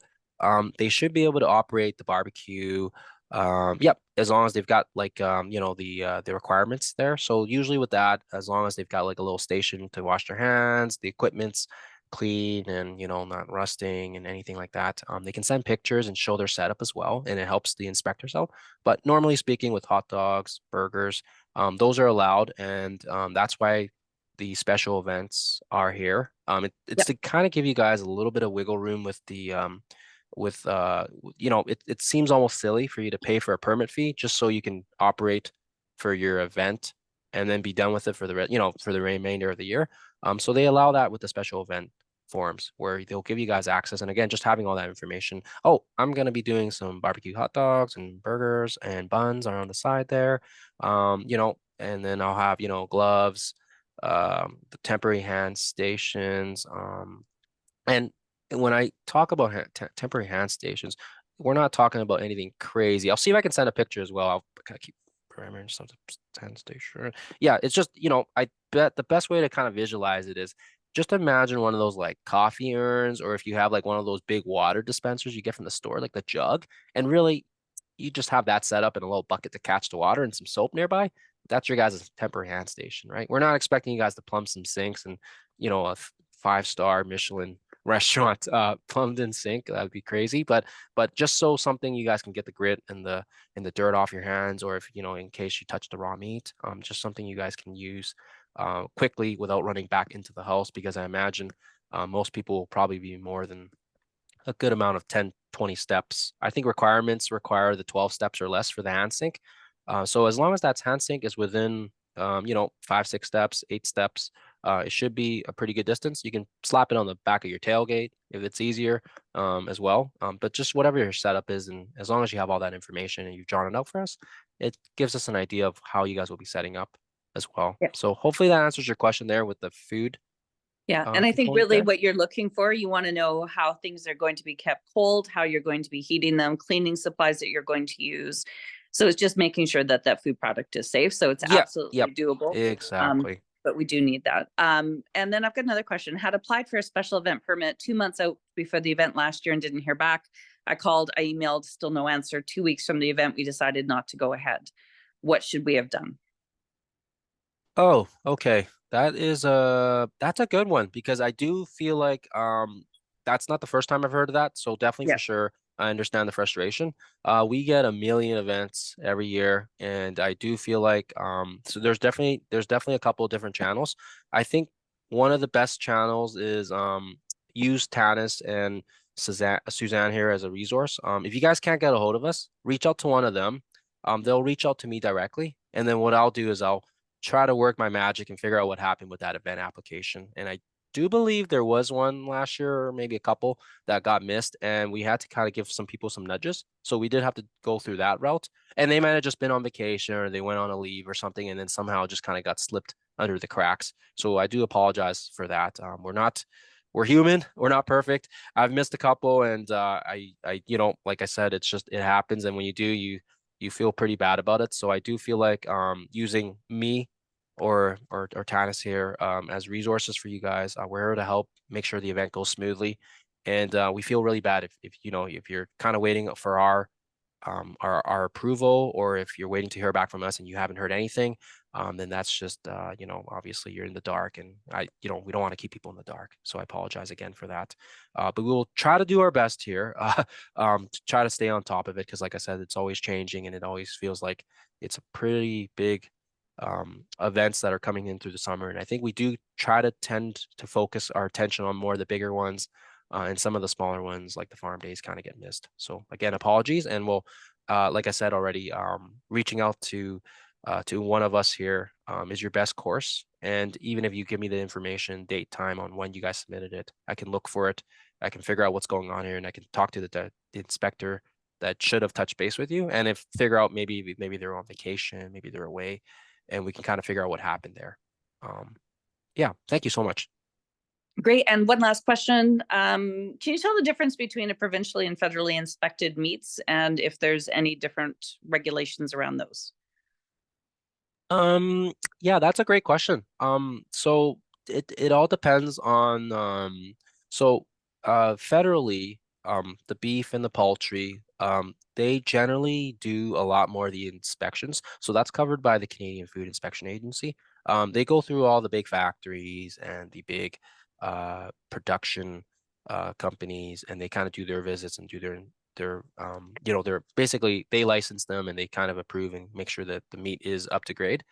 They should be able to operate the barbecue. Yep, as long as they've got like, the requirements there. So usually with that, as long as they've got like a little station to wash their hands, the equipment's clean and not rusting and anything like that. They can send pictures and show their setup as well, and it helps the inspectors out. But normally speaking, with hot dogs, burgers, those are allowed, and that's why the special events are here. It's Yep. to kind of give you guys a little bit of wiggle room with the it seems almost silly for you to pay for a permit fee just so you can operate for your event and then be done with it for the remainder of the year. So they allow that with the special event forms where they'll give you guys access. And again, just having all that information. Oh, I'm going to be doing some barbecue hot dogs and burgers and buns are on the side there. And then I'll have, gloves, the temporary hand stations. And when I talk about temporary hand stations, we're not talking about anything crazy. I'll see if I can send a picture as well. I'll kind of keep parameters something hand station. Yeah, it's just, I bet the best way to kind of visualize it is just imagine one of those like coffee urns, or if you have like one of those big water dispensers you get from the store, like the jug, and really you just have that set up in a little bucket to catch the water and some soap nearby. That's your guys' temporary hand station, right? We're not expecting you guys to plumb some sinks and, a 5-star Michelin restaurant plumbed in sink. That would be crazy. But just so something you guys can get the grit and the dirt off your hands, or if in case you touch the raw meat, just something you guys can use quickly without running back into the house, because I imagine most people will probably be more than a good amount of 10, 20 steps. I think requirements require the 12 steps or less for the hand sink. So as long as that hand sink is within, 5, 6 steps, 8 steps, it should be a pretty good distance. You can slap it on the back of your tailgate if it's easier, as well. But just whatever your setup is, and as long as you have all that information and you've drawn it out for us, it gives us an idea of how you guys will be setting up as well. Yeah. So hopefully that answers your question there with the food Yeah, and I think component really there. what you're looking for, you want to know how things are going to be kept cold, how you're going to be heating them, cleaning supplies that you're going to use. So it's just making sure that that food product is safe. So it's Yeah, yep, absolutely doable. exactly. But we do need that. And then I've got another question. Had applied for a special event permit 2 months out before the event last year and didn't hear back. I called, I emailed, still no answer. 2 weeks from the event, we decided not to go ahead. What should we have done? Oh, okay. That's a good one, because I do feel like that's not the first time I've heard of that. So definitely Yeah. for sure I understand the frustration. We get a million events every year, and I do feel like so there's definitely a couple of different channels. I think one of the best channels is use Tanis and Suzanne here as a resource. If you guys can't get a hold of us, reach out to one of them. They'll reach out to me directly, and then what I'll do is I'll try to work my magic and figure out what happened with that event application. And do believe there was one last year, or maybe a couple that got missed, and we had to kind of give some people some nudges. So we did have to go through that route, and they might have just been on vacation or they went on a leave or something, and then somehow just kind of got slipped under the cracks. So I do apologize for that. We're human. We're not perfect. I've missed a couple, and like I said, it happens, and when you do, you feel pretty bad about it. So I do feel like using me or Tanis here as resources for you guys. We're here to help make sure the event goes smoothly, and we feel really bad if you're kind of waiting for our approval, or if you're waiting to hear back from us and you haven't heard anything, then that's just obviously you're in the dark, and we don't want to keep people in the dark. So I apologize again for that. But we will try to do our best here, to try to stay on top of it, because like I said, it's always changing, and it always feels like it's a pretty big events that are coming in through the summer. And I think we do try to tend to focus our attention on more of the bigger ones, and some of the smaller ones like the farm days kind of get missed. So again, apologies, and we'll, like I said already, reaching out to one of us here is your best course. And even if you give me the information, date, time on when you guys submitted it, I can look for it. I can figure out what's going on here, and I can talk to the inspector that should have touched base with you, and if figure out maybe they're on vacation, maybe they're away, and we can kind of figure out what happened there. Yeah, thank you so much. Great. And one last question. Can you tell the difference between a provincially and federally inspected meats, and if there's any different regulations around those? Yeah, that's a great question. So it all depends on so federally, the beef and the poultry, they generally do a lot more of the inspections. So that's covered by the Canadian Food Inspection Agency. They go through all the big factories and the big production companies, and they kind of do their visits and do they're basically, they license them and they kind of approve and make sure that the meat is up to grade.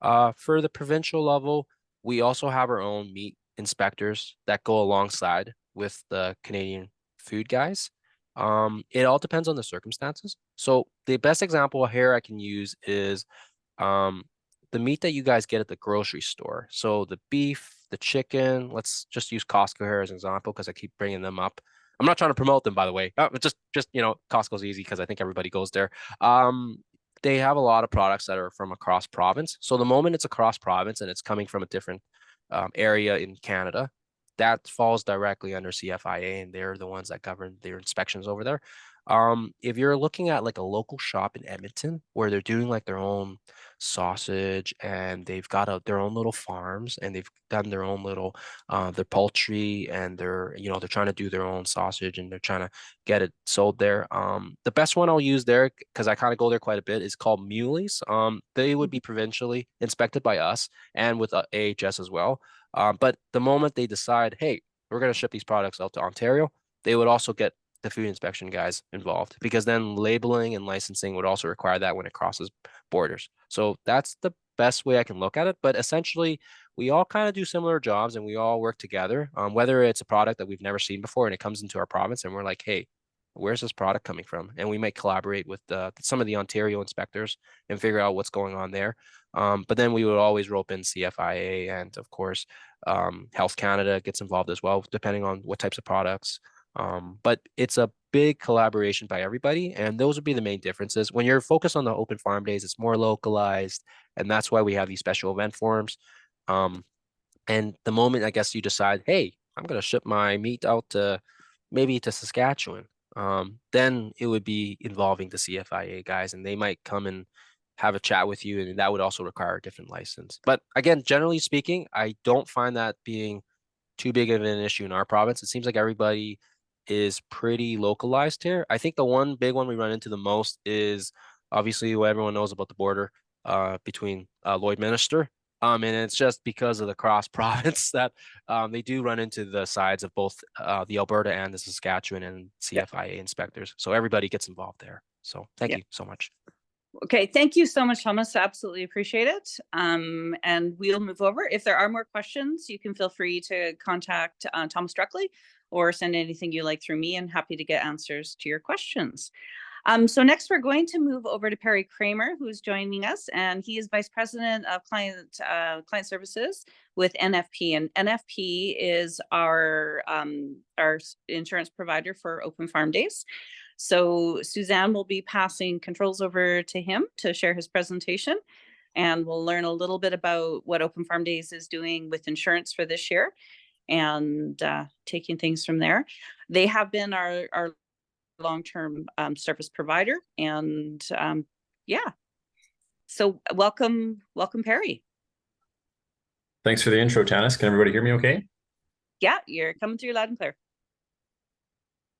For the provincial level, we also have our own meat inspectors that go alongside with the Canadian food guys. It all depends on the circumstances. So the best example here I can use is um, the meat that you guys get at the grocery store. So the beef, the chicken, let's just use Costco here as an example because I keep bringing them up. I'm not trying to promote them, by the way. But just Costco's easy because I think everybody goes there. Um, they have a lot of products that are from across province. So the moment it's across province and it's coming from a different area in Canada, that falls directly under CFIA, and they're the ones that govern their inspections over there. If you're looking at like a local shop in Edmonton where they're doing like their own sausage, and they've got their own little farms, and they've done their own little their poultry, and they're trying to do their own sausage, and they're trying to get it sold there. The best one I'll use there, because I kind of go there quite a bit, is called Muley's. They would be provincially inspected by us and with AHS as well. But the moment they decide, hey, we're going to ship these products out to Ontario, they would also get the food inspection guys involved, because then labeling and licensing would also require that when it crosses borders. So that's the best way I can look at it. But essentially, we all kind of do similar jobs and we all work together. Whether it's a product that we've never seen before and it comes into our province and we're like, hey, where's this product coming from? And we might collaborate with some of the Ontario inspectors and figure out what's going on there. But then we would always rope in CFIA, and of course, Health Canada gets involved as well, depending on what types of products. But it's a big collaboration by everybody, and those would be the main differences. When you're focused on the open farm days, it's more localized, and that's why we have these special event forums. And the moment I guess you decide, hey, I'm gonna ship my meat out to maybe to Saskatchewan, then it would be involving the CFIA guys, and they might come and have a chat with you, and that would also require a different license. But again, generally speaking, I don't find that being too big of an issue in our province. It seems like everybody is pretty localized here. I think the one big one we run into the most is obviously what everyone knows about the border between Lloydminster. And it's just because of the cross province that they do run into the sides of both the Alberta and the Saskatchewan and Yeah. CFIA inspectors. So everybody gets involved there. So thank Yeah. you so much. Okay, thank you so much, Thomas. Absolutely appreciate it. And we'll move over. If there are more questions, you can feel free to contact Thomas directly or send anything you like through me, and happy to get answers to your questions. So next we're going to move over to Perry Kramer, who's joining us, and he is Vice President of Client Services with NFP. And NFP is our insurance provider for Open Farm Days. So Suzanne will be passing controls over to him to share his presentation, and we'll learn a little bit about what Open Farm Days is doing with insurance for this year, and taking things from there. They have been our long-term service provider, and yeah, so welcome Perry. Thanks for the intro, Tanis. Can everybody hear me okay? Yeah, you're coming through loud and clear.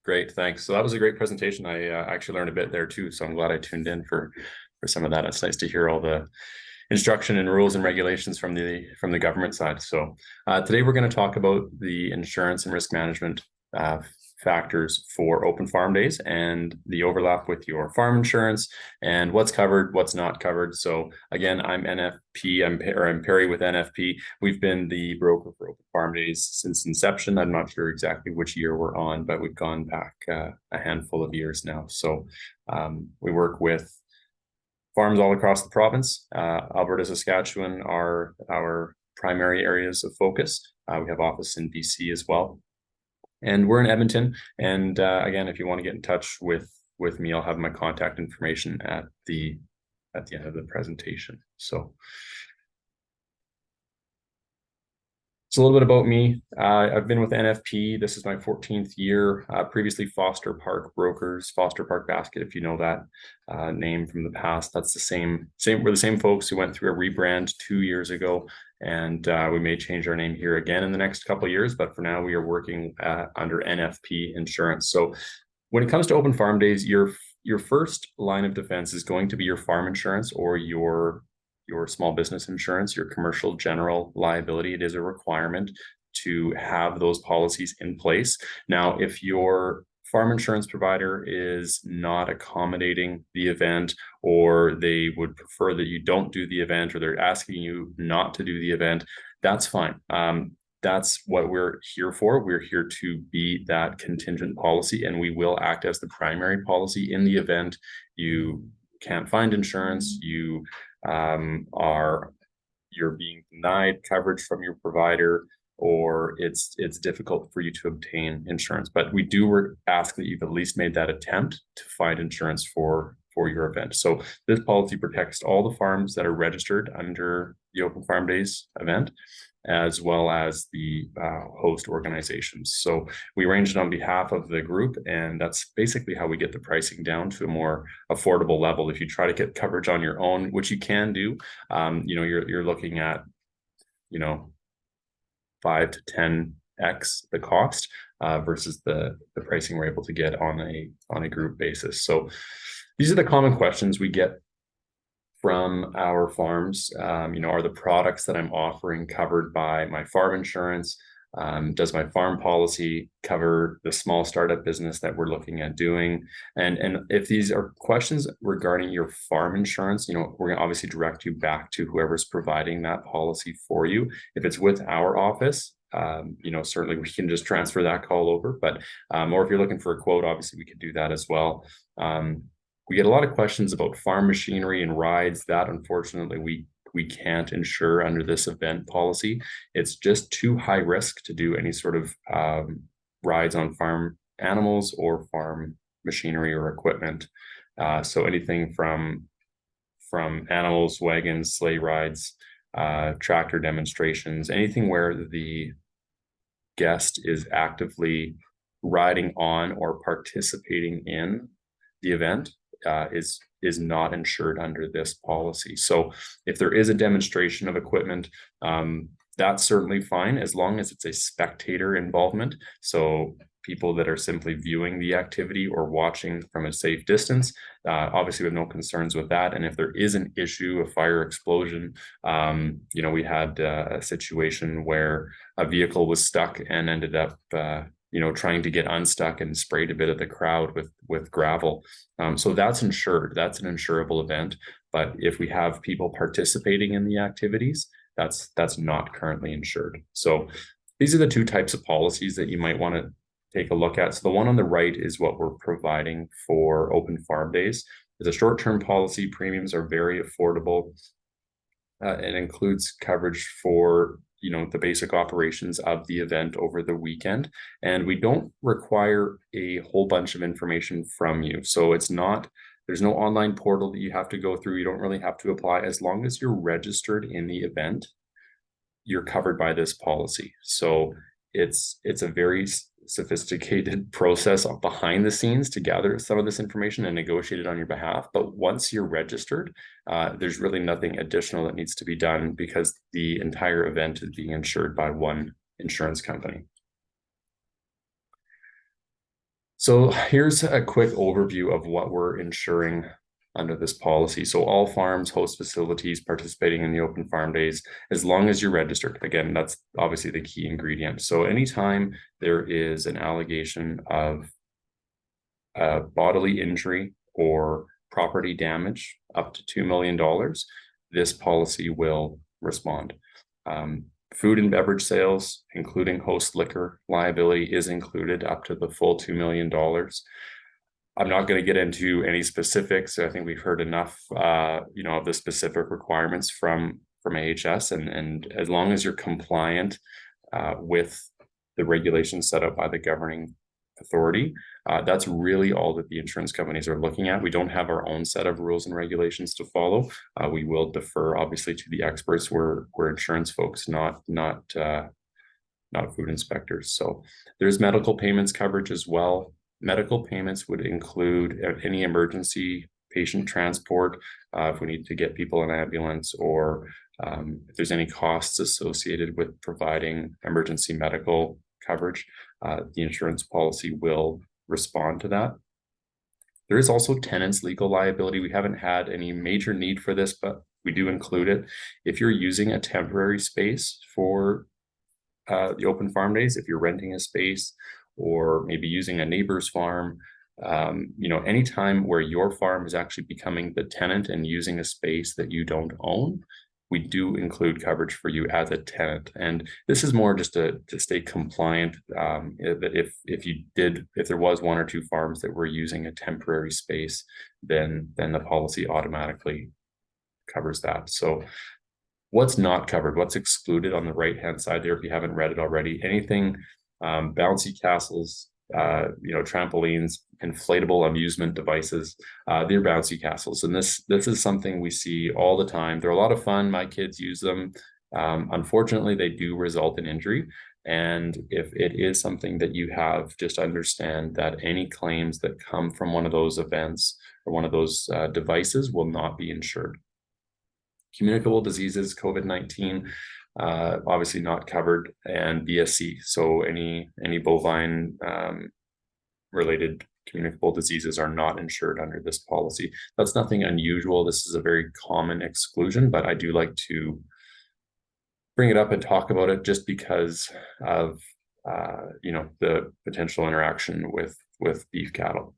Great, thanks. So that was a great presentation. I actually learned a bit there too, so I'm glad I tuned in for some of that. It's nice to hear all the instruction and rules and regulations from the government side. So today we're going to talk about the insurance and risk management factors for Open Farm Days and the overlap with your farm insurance and what's covered, what's not covered. So again, I'm NFP, I'm Perry with NFP. We've been the broker for Open Farm Days since inception. I'm not sure exactly which year we're on, but we've gone back a handful of years now. So we work with farms all across the province. Alberta, Saskatchewan are our primary areas of focus. We have office in BC as well. And we're in Edmonton. And again, if you want to get in touch with me, I'll have my contact information at the end of the presentation. So it's a little bit about me. I've been with NFP. This is my 14th year. Previously Foster Park Brokers, Foster Park Basket, if you know that name from the past. That's the same. We're the same folks who went through a rebrand 2 years ago, and we may change our name here again in the next couple of years. But for now, we are working under NFP Insurance. So when it comes to Open Farm Days, your first line of defense is going to be your farm insurance or your small business insurance, your commercial general liability. It is a requirement to have those policies in place. Now, if your farm insurance provider is not accommodating the event, or they would prefer that you don't do the event, or they're asking you not to do the event, that's fine. That's what we're here for. We're here to be that contingent policy, and we will act as the primary policy in the event you can't find insurance, you're being denied coverage from your provider, or it's difficult for you to obtain insurance. But we do ask that you've at least made that attempt to find insurance for your event. So this policy protects all the farms that are registered under the Open Farm Days event, as well as the host organizations. So we arrange it on behalf of the group, and that's basically how we get the pricing down to a more affordable level. If you try to get coverage on your own, which you can do, you're looking at 5 to 10x the cost versus the pricing we're able to get on a group basis. So these are the common questions we get from our farms. Are the products that I'm offering covered by my farm insurance? Does my farm policy cover the small startup business that we're looking at doing? And if these are questions regarding your farm insurance, we're going to obviously direct you back to whoever's providing that policy for you. If it's with our office, certainly we can just transfer that call over. But or if you're looking for a quote, obviously we could do that as well. We get a lot of questions about farm machinery and rides. That unfortunately we can't insure under this event policy. It's just too high risk to do any sort of rides on farm animals or farm machinery or equipment. So anything from animals, wagons, sleigh rides, tractor demonstrations, anything where the guest is actively riding on or participating in the event is not insured under this policy. So if there is a demonstration of equipment, that's certainly fine, as long as it's a spectator involvement. So people that are simply viewing the activity or watching from a safe distance, obviously we have no concerns with that. And if there is an issue, a fire, explosion, we had a situation where a vehicle was stuck and ended up trying to get unstuck and sprayed a bit of the crowd with gravel. So that's insured. That's an insurable event. But if we have people participating in the activities, that's not currently insured. So these are the two types of policies that you might want to take a look at. So the one on the right is what we're providing for open farm days. It's a short-term policy. Premiums are very affordable. It includes coverage for, you know, the basic operations of the event over the weekend. And we don't require a whole bunch of information from you. So it's not, there's no online portal that you have to go through. You don't really have to apply. As long as you're registered in the event, you're covered by this policy. So it's a very sophisticated process behind the scenes to gather some of this information and negotiate it on your behalf. But once you're registered, there's really nothing additional that needs to be done because the entire event is being insured by one insurance company. So here's a quick overview of what we're insuring under this policy. So all farms, host facilities participating in the open farm days, as long as you're registered. Again, that's obviously the key ingredient. So anytime there is an allegation of bodily injury or property damage up to $2 million, this policy will respond. Food and beverage sales, including host liquor liability, is included up to the full $2 million. I'm not going to get into any specifics. I think we've heard enough, you know, of the specific requirements from AHS, and as long as you're compliant with the regulations set up by the governing authority, that's really all that the insurance companies are looking at. We don't have our own set of rules and regulations to follow. We will defer, obviously, to the experts. We're insurance folks, not food inspectors. So there's medical payments coverage as well. Medical payments would include any emergency patient transport, if we need to get people in an ambulance, or if there's any costs associated with providing emergency medical coverage, the insurance policy will respond to that. There is also tenants' legal liability. We haven't had any major need for this, but we do include it. If you're using a temporary space for the open farm days, if you're renting a space, or maybe using a neighbor's farm, you know, anytime where your farm is actually becoming the tenant and using a space that you don't own, we do include coverage for you as a tenant. And this is more just to stay compliant. If there was one or two farms that were using a temporary space, then the policy automatically covers that. So what's not covered, what's excluded on the right-hand side there, if you haven't read it already, anything bouncy castles, you know, trampolines, inflatable amusement devices, they're bouncy castles. And this is something we see all the time. They're a lot of fun. My kids use them. Unfortunately, they do result in injury. And if it is something that you have, just understand that any claims that come from one of those events or one of those devices will not be insured. Communicable diseases, COVID-19, obviously not covered, and BSC. So any bovine related communicable diseases are not insured under this policy. That's nothing unusual. This is a very common exclusion, but I do like to bring it up and talk about it just because of you know, the potential interaction with beef cattle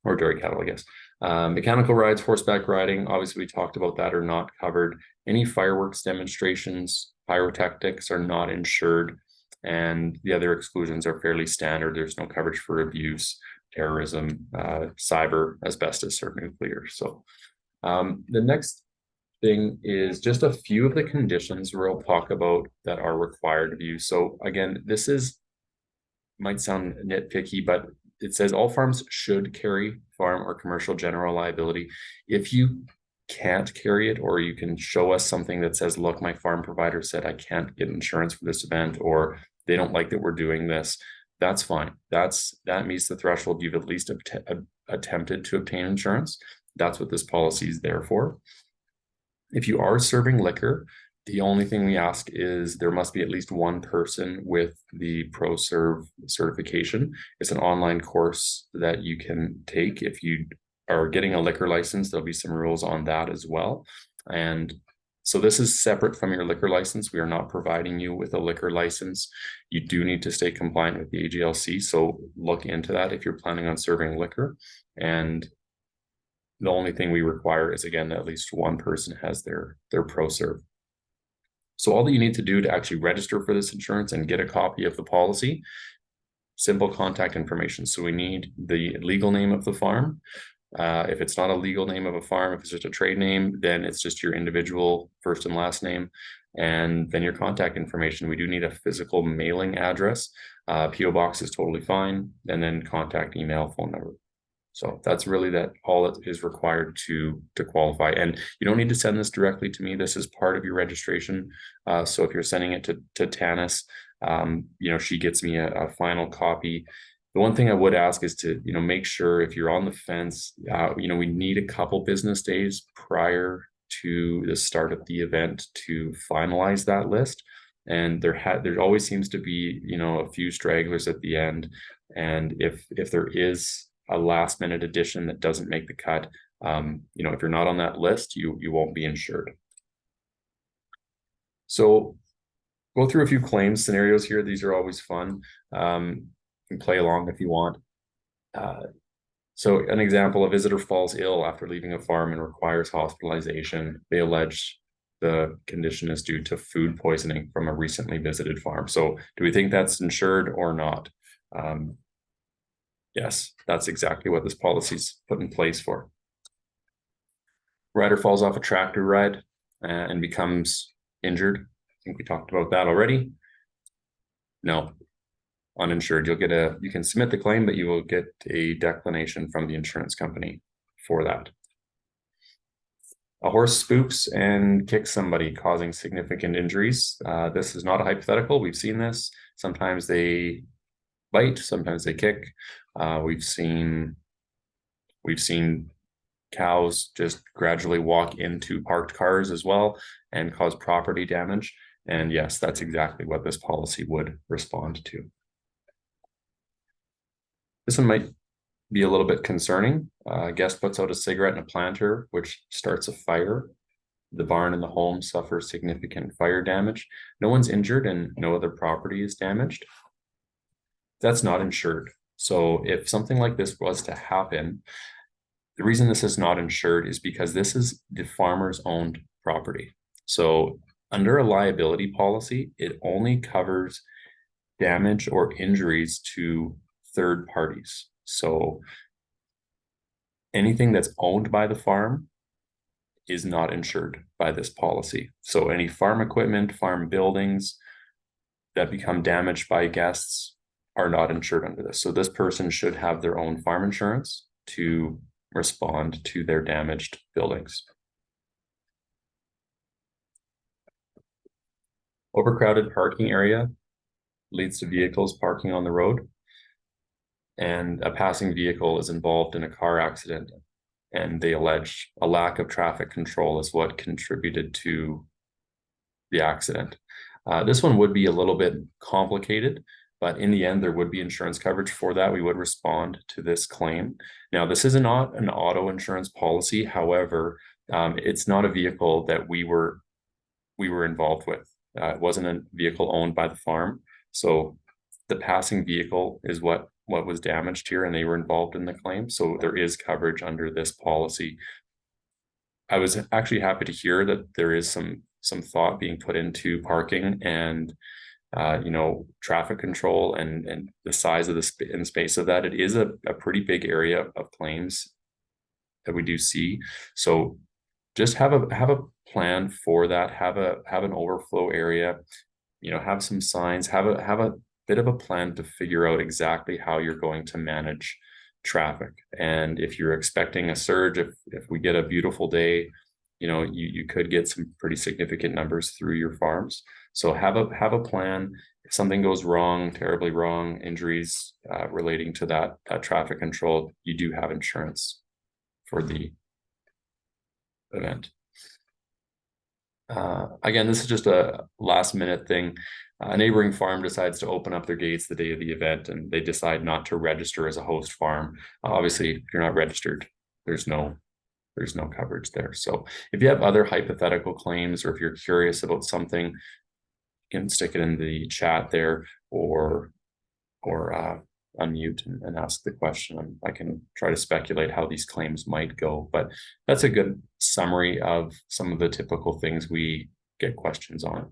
or dairy cattle, I guess. Mechanical rides, horseback riding, obviously we talked about that, are not covered. Any fireworks demonstrations, pyrotechnics are not insured, and the other exclusions are fairly standard. There's no coverage for abuse, terrorism, cyber, asbestos, or nuclear. So the next thing is just a few of the conditions we'll talk about that are required of you. So again, this might sound nitpicky, but it says all farms should carry farm or commercial general liability. If you can't carry it, or you can show us something that says, look, my farm provider said I can't get insurance for this event, or they don't like that we're doing this, that's fine. That meets the threshold. You've at least attempted to obtain insurance. That's what this policy is there for. If you are serving liquor, the only thing we ask is there must be at least one person with the ProServe certification. It's an online course that you can take. If you are getting a liquor license, there'll be some rules on that as well. And so this is separate from your liquor license. We are not providing you with a liquor license. You do need to stay compliant with the AGLC. So look into that if you're planning on serving liquor. And the only thing we require is, again, at least one person has their ProServe. So all that you need to do to actually register for this insurance and get a copy of the policy simple contact information. So we need the legal name of the farm. If it's not a legal name of a farm, if it's just a trade name, then it's just your individual first and last name, and then your contact information. We do need a physical mailing address. PO box is totally fine, and then contact, email, phone number. So that's really all that is required to qualify. And you don't need to send this directly to me. This is part of your registration. So if you're sending it to Tanis, she gets me a final copy. The one thing I would ask is to, make sure if you're on the fence, we need a couple business days prior to the start of the event to finalize that list. And there always seems to be, a few stragglers at the end. And if there is a last minute addition that doesn't make the cut, if you're not on that list, you won't be insured. So go through a few claims scenarios here. These are always fun. You can play along if you want. So an example, a visitor falls ill after leaving a farm and requires hospitalization. They allege the condition is due to food poisoning from a recently visited farm. So do we think that's insured or not? Yes, that's exactly what this policy is put in place for. Rider falls off a tractor ride and becomes injured. I think we talked about that already. No, uninsured. You can submit the claim, but you will get a declination from the insurance company for that. A horse spooks and kicks somebody, causing significant injuries. This is not a hypothetical. We've seen this. Sometimes they bite, sometimes they kick. We've seen cows just gradually walk into parked cars as well and cause property damage. And yes, that's exactly what this policy would respond to. This one might be a little bit concerning. A guest puts out a cigarette in a planter, which starts a fire. The barn and the home suffer significant fire damage. No one's injured and no other property is damaged. That's not insured. So if something like this was to happen, the reason this is not insured is because this is the farmer's owned property. So under a liability policy, it only covers damage or injuries to third parties. So anything that's owned by the farm is not insured by this policy. So any farm equipment, farm buildings that become damaged by guests are not insured under this. So this person should have their own farm insurance to respond to their damaged buildings. Overcrowded parking area leads to vehicles parking on the road, and a passing vehicle is involved in a car accident, and they allege a lack of traffic control is what contributed to the accident. This one would be a little bit complicated, but in the end, there would be insurance coverage for that. We would respond to this claim. Now, this is not an auto insurance policy. However, it's not a vehicle that we were involved with. It wasn't a vehicle owned by the farm. So the passing vehicle is what was damaged here, and they were involved in the claim. So there is coverage under this policy. I was actually happy to hear that there is some thought being put into parking and traffic control and the size of the space of that. It is a pretty big area of claims that we do see. So just have a plan for that. Have an overflow area. Have some signs. Have a bit of a plan to figure out exactly how you're going to manage traffic. And if you're expecting a surge, if we get a beautiful day, you could get some pretty significant numbers through your farms. So have a plan. If something goes wrong, terribly wrong, injuries relating to that traffic control, you do have insurance for the event. Again, this is just a last minute thing. A neighboring farm decides to open up their gates the day of the event, and they decide not to register as a host farm. Obviously, if you're not registered, there's no coverage there. So if you have other hypothetical claims, or if you're curious about something, you can stick it in the chat there, or unmute and ask the question. I can try to speculate how these claims might go, but that's a good summary of some of the typical things we get questions on.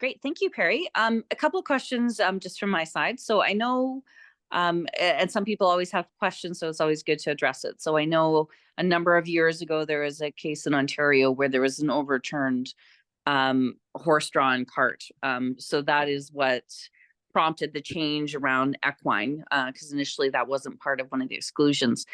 Great. Thank you, Perry. A couple of questions just from my side. So I know, and some people always have questions, so it's always good to address it. So I know a number of years ago, there was a case in Ontario where there was an overturned horse-drawn cart. So that is what prompted the change around equine, because initially that wasn't part of one of the exclusions.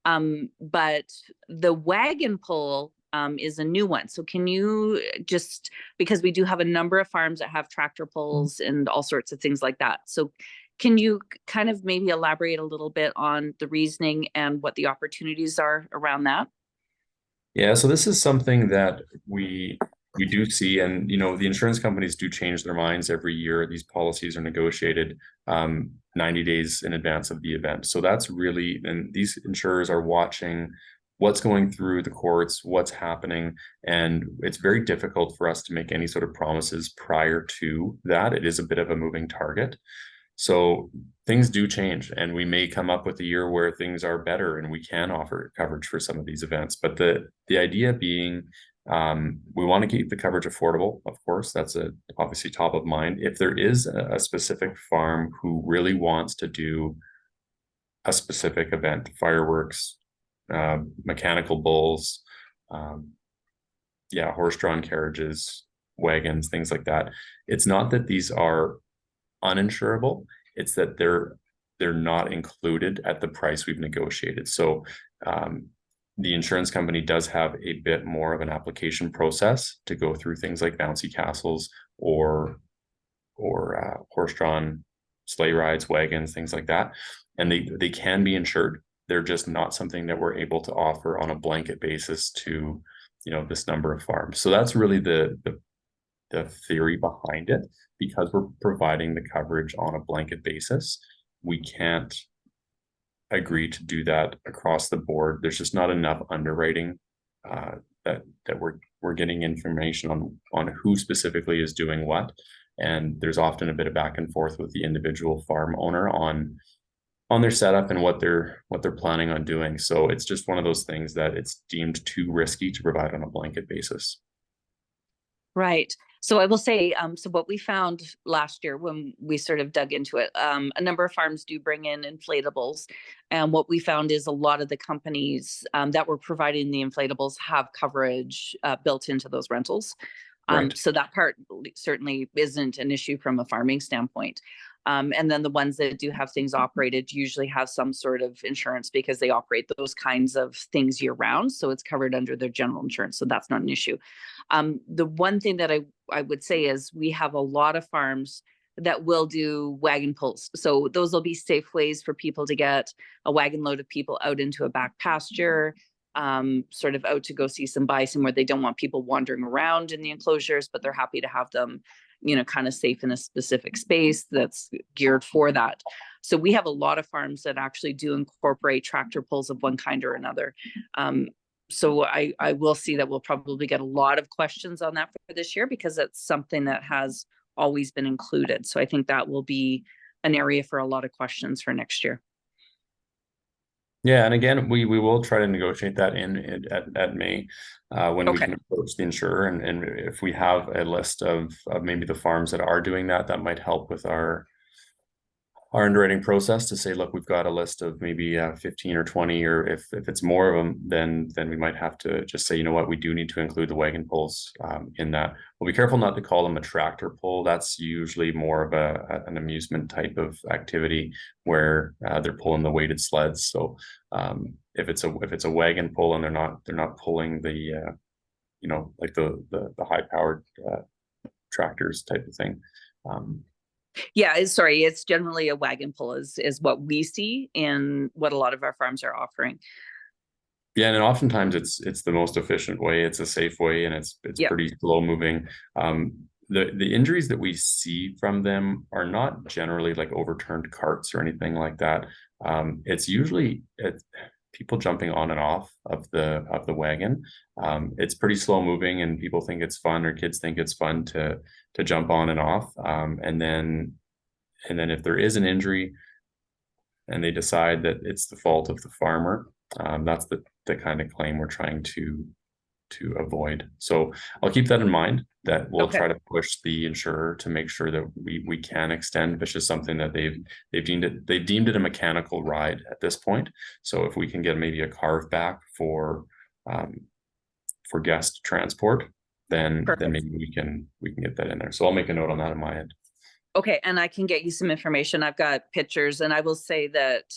But the wagon pull is a new one. So can you just, because we do have a number of farms that have tractor pulls and all sorts of things like that. So can you kind of maybe elaborate a little bit on the reasoning and what the opportunities are around that? Yeah, so this is something that we do see, and the insurance companies do change their minds every year. These policies are negotiated 90 days in advance of the event. So that's really, and these insurers are watching what's going through the courts, what's happening, and it's very difficult for us to make any sort of promises prior to that. It is a bit of a moving target. So things do change, and we may come up with a year where things are better and we can offer coverage for some of these events. But the idea being, we want to keep the coverage affordable, of course. That's obviously top of mind. If there is a specific farm who really wants to do a specific event, fireworks, mechanical bulls, horse-drawn carriages, wagons, things like that. It's not that these are uninsurable, it's that they're not included at the price we've negotiated. So the insurance company does have a bit more of an application process to go through things like bouncy castles or horse-drawn sleigh rides, wagons, things like that. And they can be insured. They're just not something that we're able to offer on a blanket basis to, this number of farms. So that's really the theory behind it. Because we're providing the coverage on a blanket basis, we can't agree to do that across the board. There's just not enough underwriting that we're getting information on who specifically is doing what. And there's often a bit of back and forth with the individual farm owner on their setup and what they're planning on doing. So it's just one of those things that it's deemed too risky to provide on a blanket basis. Right. So I will say, so what we found last year when we sort of dug into it, a number of farms do bring in inflatables. And what we found is a lot of the companies that were providing the inflatables have coverage built into those rentals. Right. So that part certainly isn't an issue from a farming standpoint. And then the ones that do have things operated usually have some sort of insurance because they operate those kinds of things year round. So it's covered under their general insurance. So that's not an issue. The one thing that I would say is we have a lot of farms that will do wagon pulls. So those will be safe ways for people to get a wagon load of people out into a back pasture, sort of out to go see some bison where they don't want people wandering around in the enclosures, but they're happy to have them, kind of safe in a specific space that's geared for that. So we have a lot of farms that actually do incorporate tractor pulls of one kind or another. So I will see that we'll probably get a lot of questions on that for this year because it's something that has always been included. So I think that will be an area for a lot of questions for next year. Yeah, and again, we will try to negotiate that at May when we can approach the insurer, and if we have a list of maybe the farms that are doing that might help with our underwriting process to say, look, we've got a list of maybe 15 or 20, or if it's more of them, then we might have to just say, you know what, we do need to include the wagon pulls in that. We'll be careful not to call them a tractor pull. That's usually more of an amusement type of activity where they're pulling the weighted sleds. So if it's a wagon pull and they're not pulling the like the high powered tractors type of thing. Yeah, it's generally a wagon pull is what we see and what a lot of our farms are offering. Yeah, and oftentimes it's the most efficient way. It's a safe way, and it's pretty slow moving. The injuries that we see from them are not generally like overturned carts or anything like that. It's usually people jumping on and off of the wagon. It's pretty slow moving, and people think it's fun, or kids think it's fun to jump on and off. And then if there is an injury, and they decide that it's the fault of the farmer, that's the kind of claim we're trying to to avoid. So I'll keep that in mind, that we'll Okay. try to push the insurer to make sure that we can extend, if it's just something that they've deemed it a mechanical ride at this point. So if we can get maybe a carve back for guest transport, then Perfect. maybe we can get that in there. So I'll make a note on that on my end. Okay, and I can get you some information. I've got pictures, and I will say that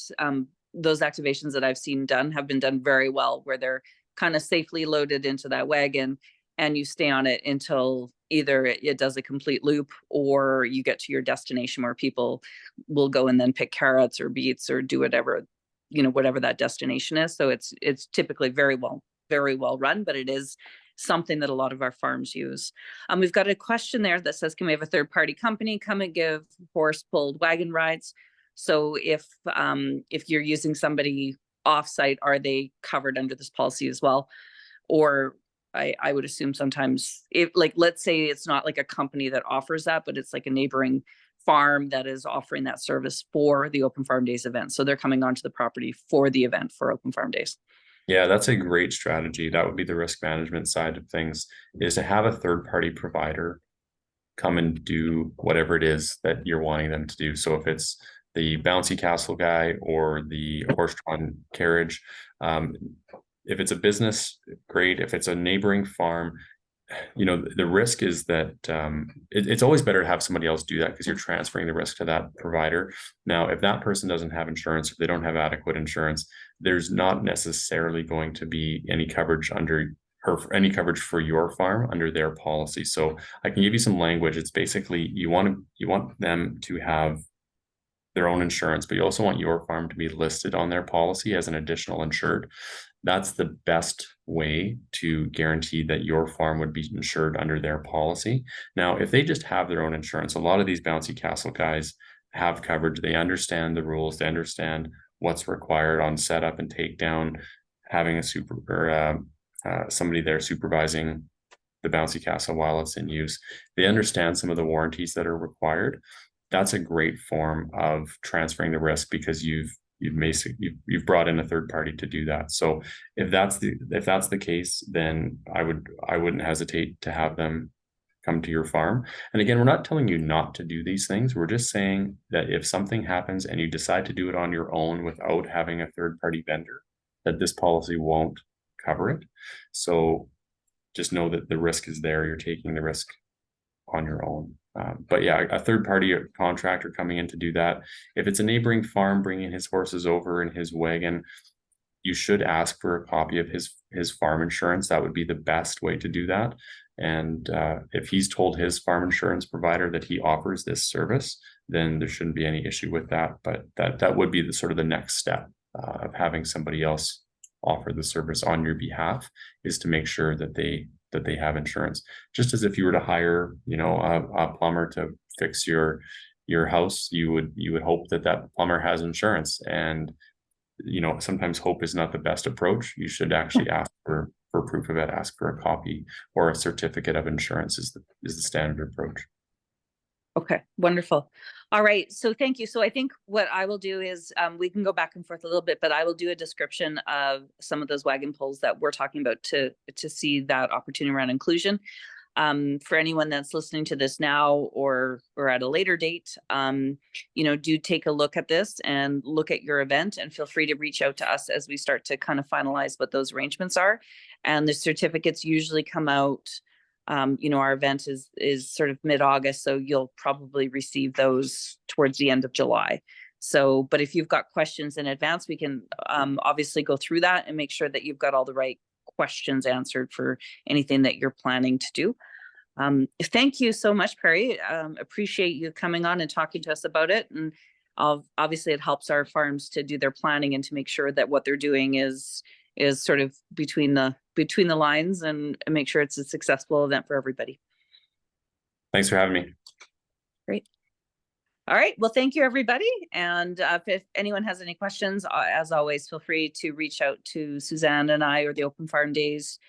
those activations that I've seen done have been done very well, where they're kind of safely loaded into that wagon, and you stay on it until either it does a complete loop, or you get to your destination where people will go and then pick carrots or beets or do whatever, whatever that destination is. So it's typically very well run, but it is something that a lot of our farms use. We've got a question there that says, can we have a third party company come and give horse pulled wagon rides? So if you're using somebody offsite, are they covered under this policy as well? Or I would assume sometimes, if, like, let's say it's not like a company that offers that, but it's like a neighboring farm that is offering that service for the Open Farm Days event. So they're coming onto the property for the event for Open Farm Days. Yeah, that's a great strategy. That would be the risk management side of things, is to have a third party provider come and do whatever it is that you're wanting them to do. So if it's the bouncy castle guy or the horse-drawn carriage, if it's a business, great. If it's a neighboring farm, the risk is that it's always better to have somebody else do that, because you're transferring the risk to that provider. Now, if that person doesn't have insurance, if they don't have adequate insurance, there's not necessarily going to be any coverage any coverage for your farm under their policy. So I can give you some language. It's basically, you want them to have their own insurance, but you also want your farm to be listed on their policy as an additional insured. That's the best way to guarantee that your farm would be insured under their policy. Now, if they just have their own insurance, a lot of these bouncy castle guys have coverage. They understand the rules. They understand what's required on setup and takedown, having somebody there supervising the bouncy castle while it's in use. They understand some of the warranties that are required. That's a great form of transferring the risk, because you've brought in a third party to do that. So if that's the case, then I wouldn't hesitate to have them come to your farm. And again, we're not telling you not to do these things. We're just saying that if something happens and you decide to do it on your own without having a third party vendor, that this policy won't cover it. So just know that the risk is there. You're taking the risk on your own. But yeah, a third party contractor coming in to do that. If it's a neighboring farm bringing his horses over in his wagon, you should ask for a copy of his farm insurance. That would be the best way to do that. And if he's told his farm insurance provider that he offers this service, then there shouldn't be any issue with that. But that would be the sort of the next step of having somebody else offer the service on your behalf, is to make sure that they have insurance. Just as if you were to hire, a plumber to fix your house, you would hope that plumber has insurance. And sometimes hope is not the best approach. You should actually ask for proof of it. Ask for a copy or a certificate of insurance is the standard approach. Okay, wonderful. All right, so thank you. So I think what I will do is we can go back and forth a little bit, but I will do a description of some of those wagon pulls that we're talking about to see that opportunity around inclusion. For anyone that's listening to this now or at a later date, do take a look at this and look at your event, and feel free to reach out to us as we start to kind of finalize what those arrangements are. And the certificates usually come out. Our event is sort of mid-August, so you'll probably receive those towards the end of July. So, but if you've got questions in advance, we can obviously go through that and make sure that you've got all the right questions answered for anything that you're planning to do. Thank you so much, Perry. Appreciate you coming on and talking to us about it. And obviously it helps our farms to do their planning and to make sure that what they're doing is sort of between the lines, and make sure it's a successful event for everybody. Thanks for having me. Great. All right. Well, thank you, everybody. And if anyone has any questions, as always, feel free to reach out to Suzanne and I or the Open Farm Days